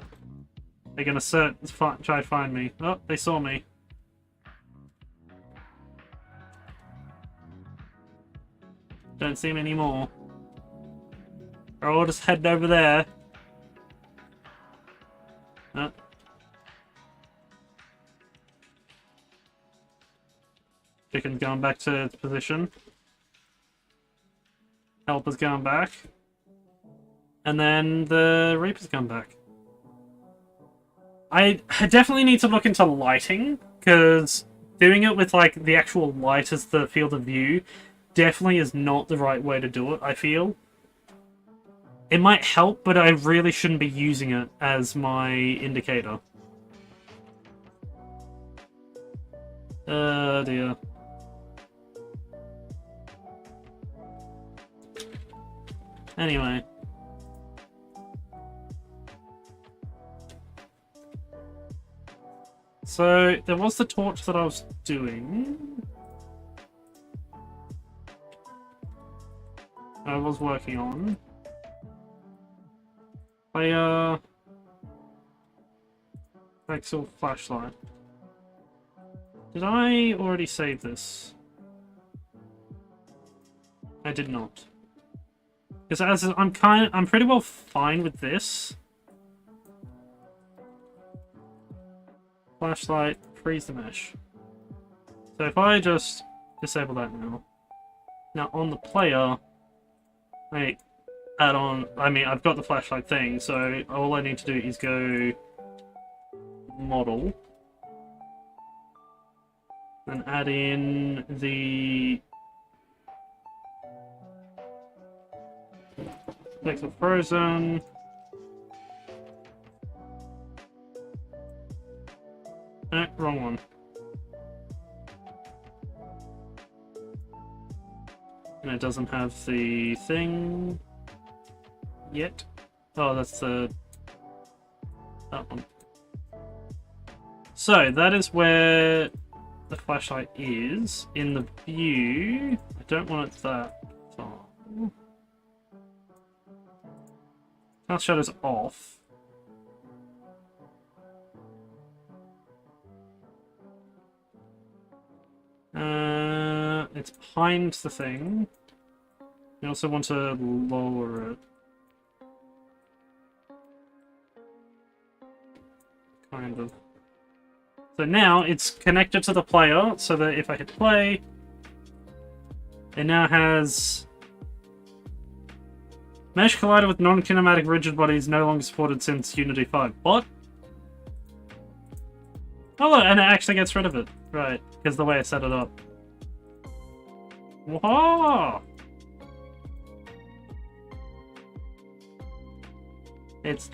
They're gonna try to find me. Oh, they saw me. Don't see me anymore. Or I'll just head over there. Oh. Chicken's going back to its position. Helper's going back. And then the Reaper's going back. I definitely need to look into lighting, because doing it with like the actual light as the field of view definitely is not the right way to do it, I feel. It might help, but I really shouldn't be using it as my indicator. Dear. Anyway. So, there was the torch that I was doing. I was working on. Clayxels flashlight. Did I already save this? I did not. Because as I'm pretty well fine with this. Flashlight, freeze the mesh. So if I just disable that now. Now on the player, I add on, I've got the flashlight thing, so all I need to do is go model and add in the Clayxels frozen. No, wrong one. And it doesn't have the thing yet. Oh, that's that one. So that is where the flashlight is in the view. I don't want it that far. Cast shadow's off. It's behind the thing. You also want to lower it. Kind of. So now it's connected to the player, so that if I hit play, it now has Mesh Collider with non-kinematic rigid bodies no longer supported since Unity 5. What? Oh look, and it actually gets rid of it. Right, because the way I set it up. Whoa! It's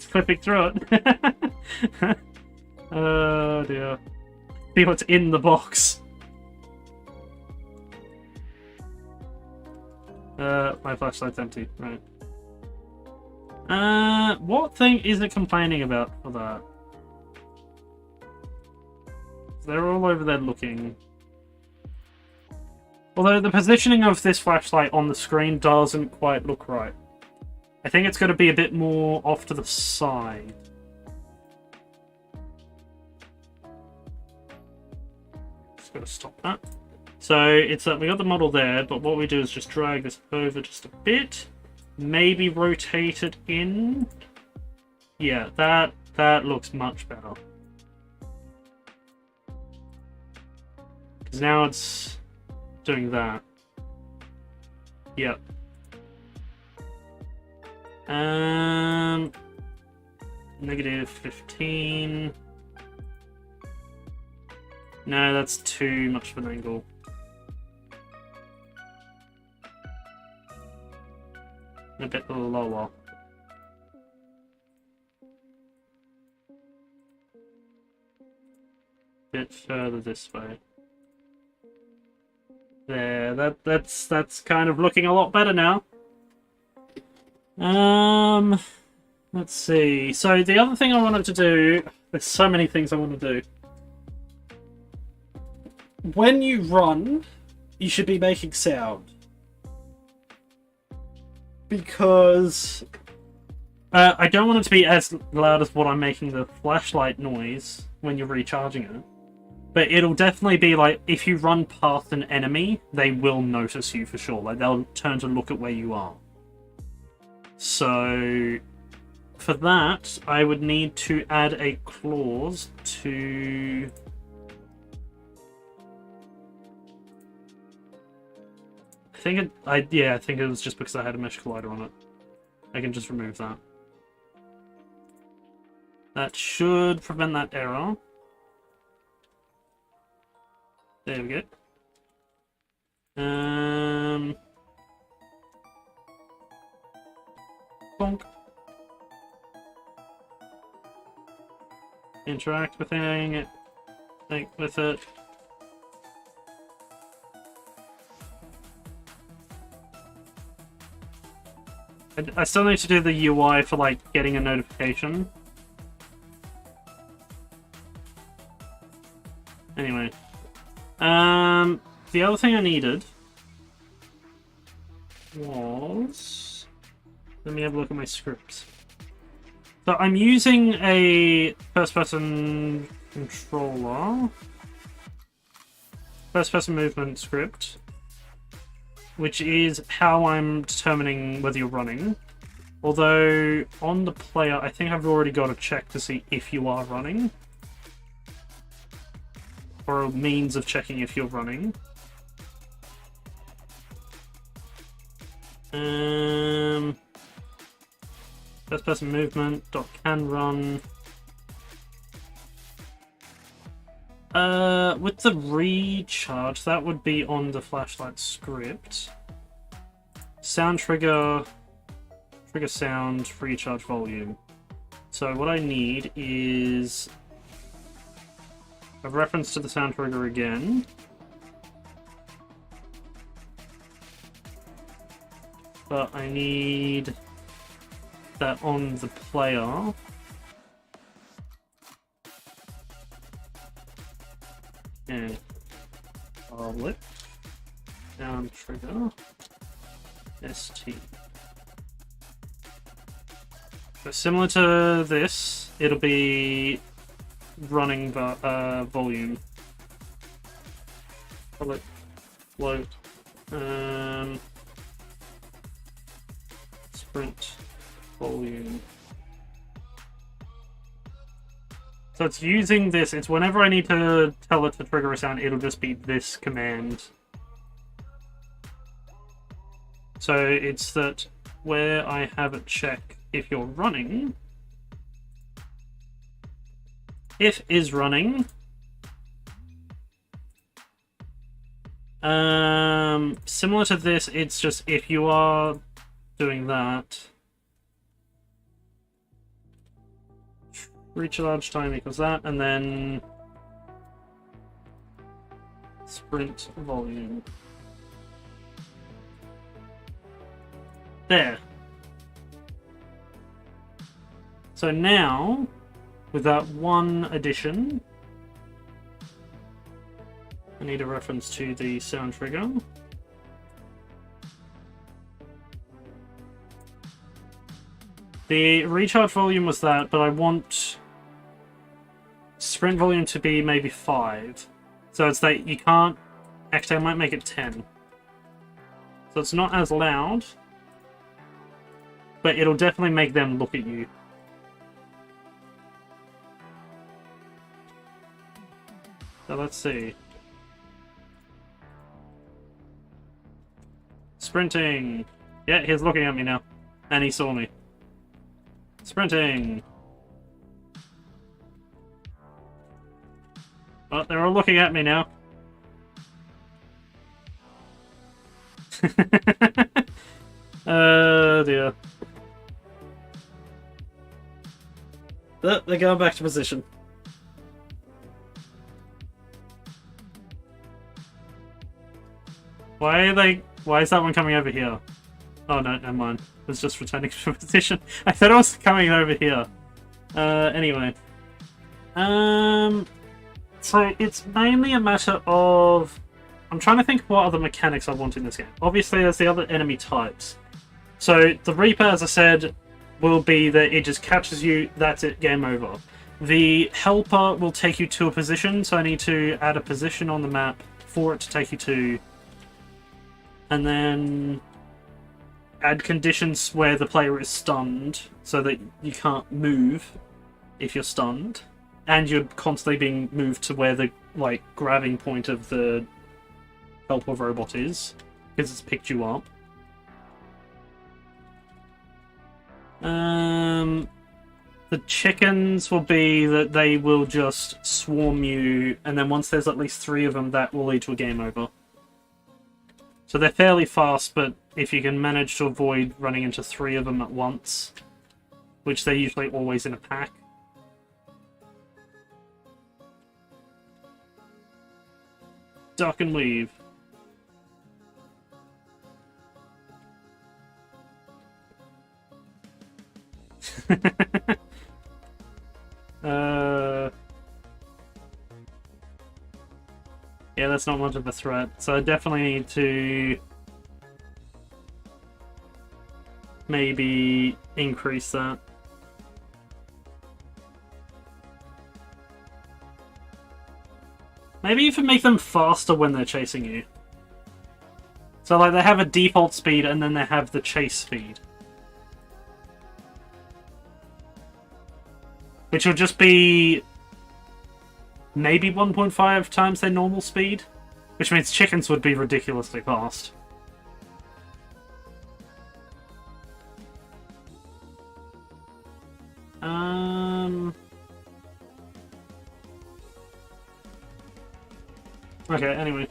flipping through it. Oh dear. See what's in the box. My flashlight's empty. Right. What thing is it complaining about for that? They're all over there looking. Although the positioning of this flashlight on the screen doesn't quite look right. I think it's going to be a bit more off to the side. Just got to stop that. So it's we got the model there, but what we do is just drag this over just a bit. Maybe rotate it in. Yeah, that looks much better. Because now it's doing that. Yep. Negative 15. No, that's too much of an angle. A bit lower. Bit further this way. There, that's kind of looking a lot better now. Let's see. So the other thing I wanted to do, there's so many things I want to do. When you run, you should be making sound. Because I don't want it to be as loud as what I'm making the flashlight noise when you're recharging it. But it'll definitely be like, if you run past an enemy, they will notice you for sure. Like, they'll turn to look at where you are. So, for that, I would need to add a clause to... I think it was just because I had a mesh collider on it. I can just remove that. That should prevent that error. There we go. bonk. Interact with it. Think with it. I still need to do the UI for, like, getting a notification. Anyway. The other thing I needed was... Let me have a look at my scripts. So I'm using a first-person controller. First-person movement script. Which is how I'm determining whether you're running. Although, on the player, I think I've already got to check to see if you are running. Or a means of checking if you're running. First person movement, .can run. With the recharge, that would be on the flashlight script. Sound trigger, trigger sound, recharge volume. So what I need is a reference to the sound trigger again. But I need that on the player. And public sound trigger ST. So similar to this, it'll be running volume. Public float sprint volume. So it's using this, it's whenever I need to tell it to trigger a sound, it'll just be this command. So it's that where I have it check if you're running, if is running, similar to this, it's just if you are doing that, recharge time equals that, and then sprint volume. There. So now, with that one addition, I need a reference to the sound trigger. The recharge volume was that, but I want sprint volume to be maybe 5. So it's that you can't... Actually, I might make it 10. So it's not as loud, but it'll definitely make them look at you. So let's see. Sprinting! Yeah, he's looking at me now. And he saw me. Sprinting! Well, they're all looking at me now. Oh dear. They're going back to position. Why is that one coming over here? Oh no, never mind. It was just returning to position. I thought it was coming over here. Anyway. So it's mainly a matter of... I'm trying to think what other mechanics I want in this game. Obviously, there's the other enemy types. So the Reaper, as I said, will be that it just catches you, that's it, game over. The Helper will take you to a position, so I need to add a position on the map for it to take you to. And then add conditions where the player is stunned, so that you can't move if you're stunned. And you're constantly being moved to where the grabbing point of the Helper robot is, because it's picked you up. The chickens will be that they will just swarm you, and then once there's at least 3 of them, that will lead to a game over. So they're fairly fast, but if you can manage to avoid running into 3 of them at once, which they're usually always in a pack. Duck and weave. Yeah, that's not much of a threat. So I definitely need to maybe increase that. Maybe even make them faster when they're chasing you. So like they have a default speed and then they have the chase speed. Which will just be maybe 1.5 times their normal speed. Which means chickens would be ridiculously fast. Okay, anyway.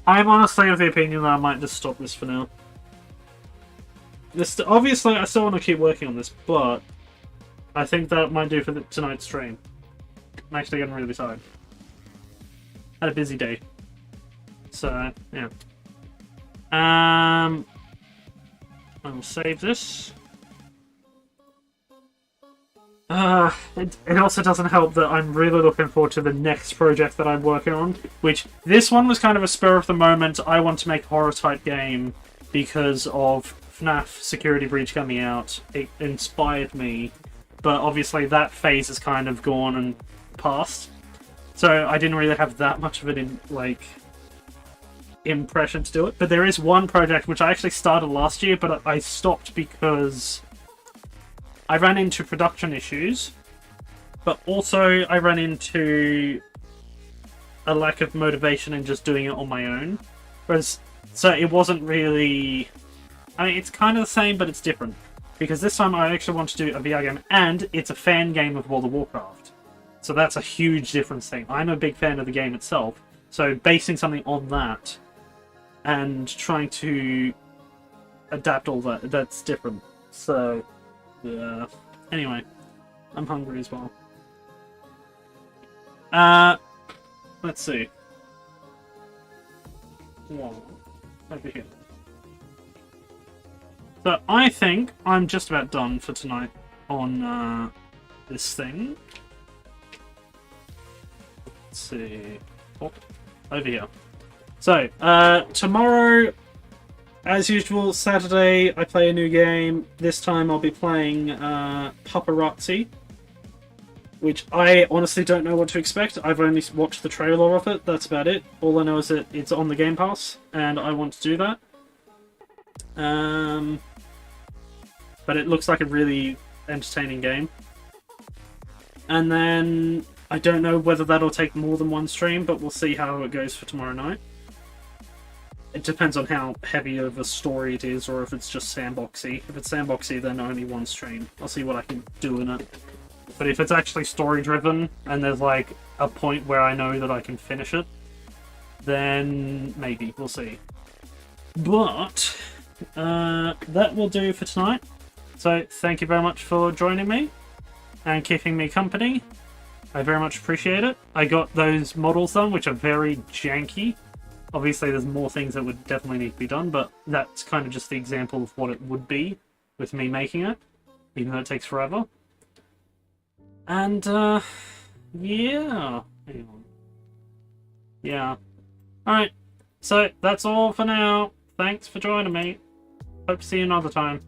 I'm honestly of the opinion that I might just stop this for now. Obviously, I still want to keep working on this, but I think that might do for tonight's stream. I'm actually getting really tired. Had a busy day. So, yeah. I will save this. It also doesn't help that I'm really looking forward to the next project that I'm working on, which this one was kind of a spur of the moment. I want to make a horror type game because of FNAF Security Breach coming out. It inspired me, but obviously that phase has kind of gone and passed. So I didn't really have that much of an impression to do it. But there is one project which I actually started last year, but I stopped because I ran into production issues, but also I ran into a lack of motivation in just doing it on my own. So it wasn't really... I mean, it's kind of the same, but it's different. Because this time I actually want to do a VR game, and it's a fan game of World of Warcraft. So that's a huge difference thing. I'm a big fan of the game itself, so basing something on that and trying to adapt all that, that's different. So... yeah. Anyway, I'm hungry as well. Let's see. One over here. So I think I'm just about done for tonight on this thing. Let's see. Oh, over here. So tomorrow, as usual, Saturday, I play a new game. This time I'll be playing Paparazzi, which I honestly don't know what to expect. I've only watched the trailer of it, that's about it. All I know is that it's on the Game Pass, and I want to do that. But it looks like a really entertaining game. And then, I don't know whether that'll take more than one stream, but we'll see how it goes for tomorrow night. It depends on how heavy of a story it is, or if it's just sandboxy. If it's sandboxy, then only one stream. I'll see what I can do in it. But if it's actually story-driven, and there's like a point where I know that I can finish it, then maybe. We'll see. But that will do for tonight. So thank you very much for joining me and keeping me company. I very much appreciate it. I got those models done, which are very janky. Obviously, there's more things that would definitely need to be done, but that's kind of just the example of what it would be with me making it, even though it takes forever. And, yeah. Hang on. Yeah. Alright, so that's all for now. Thanks for joining me. Hope to see you another time.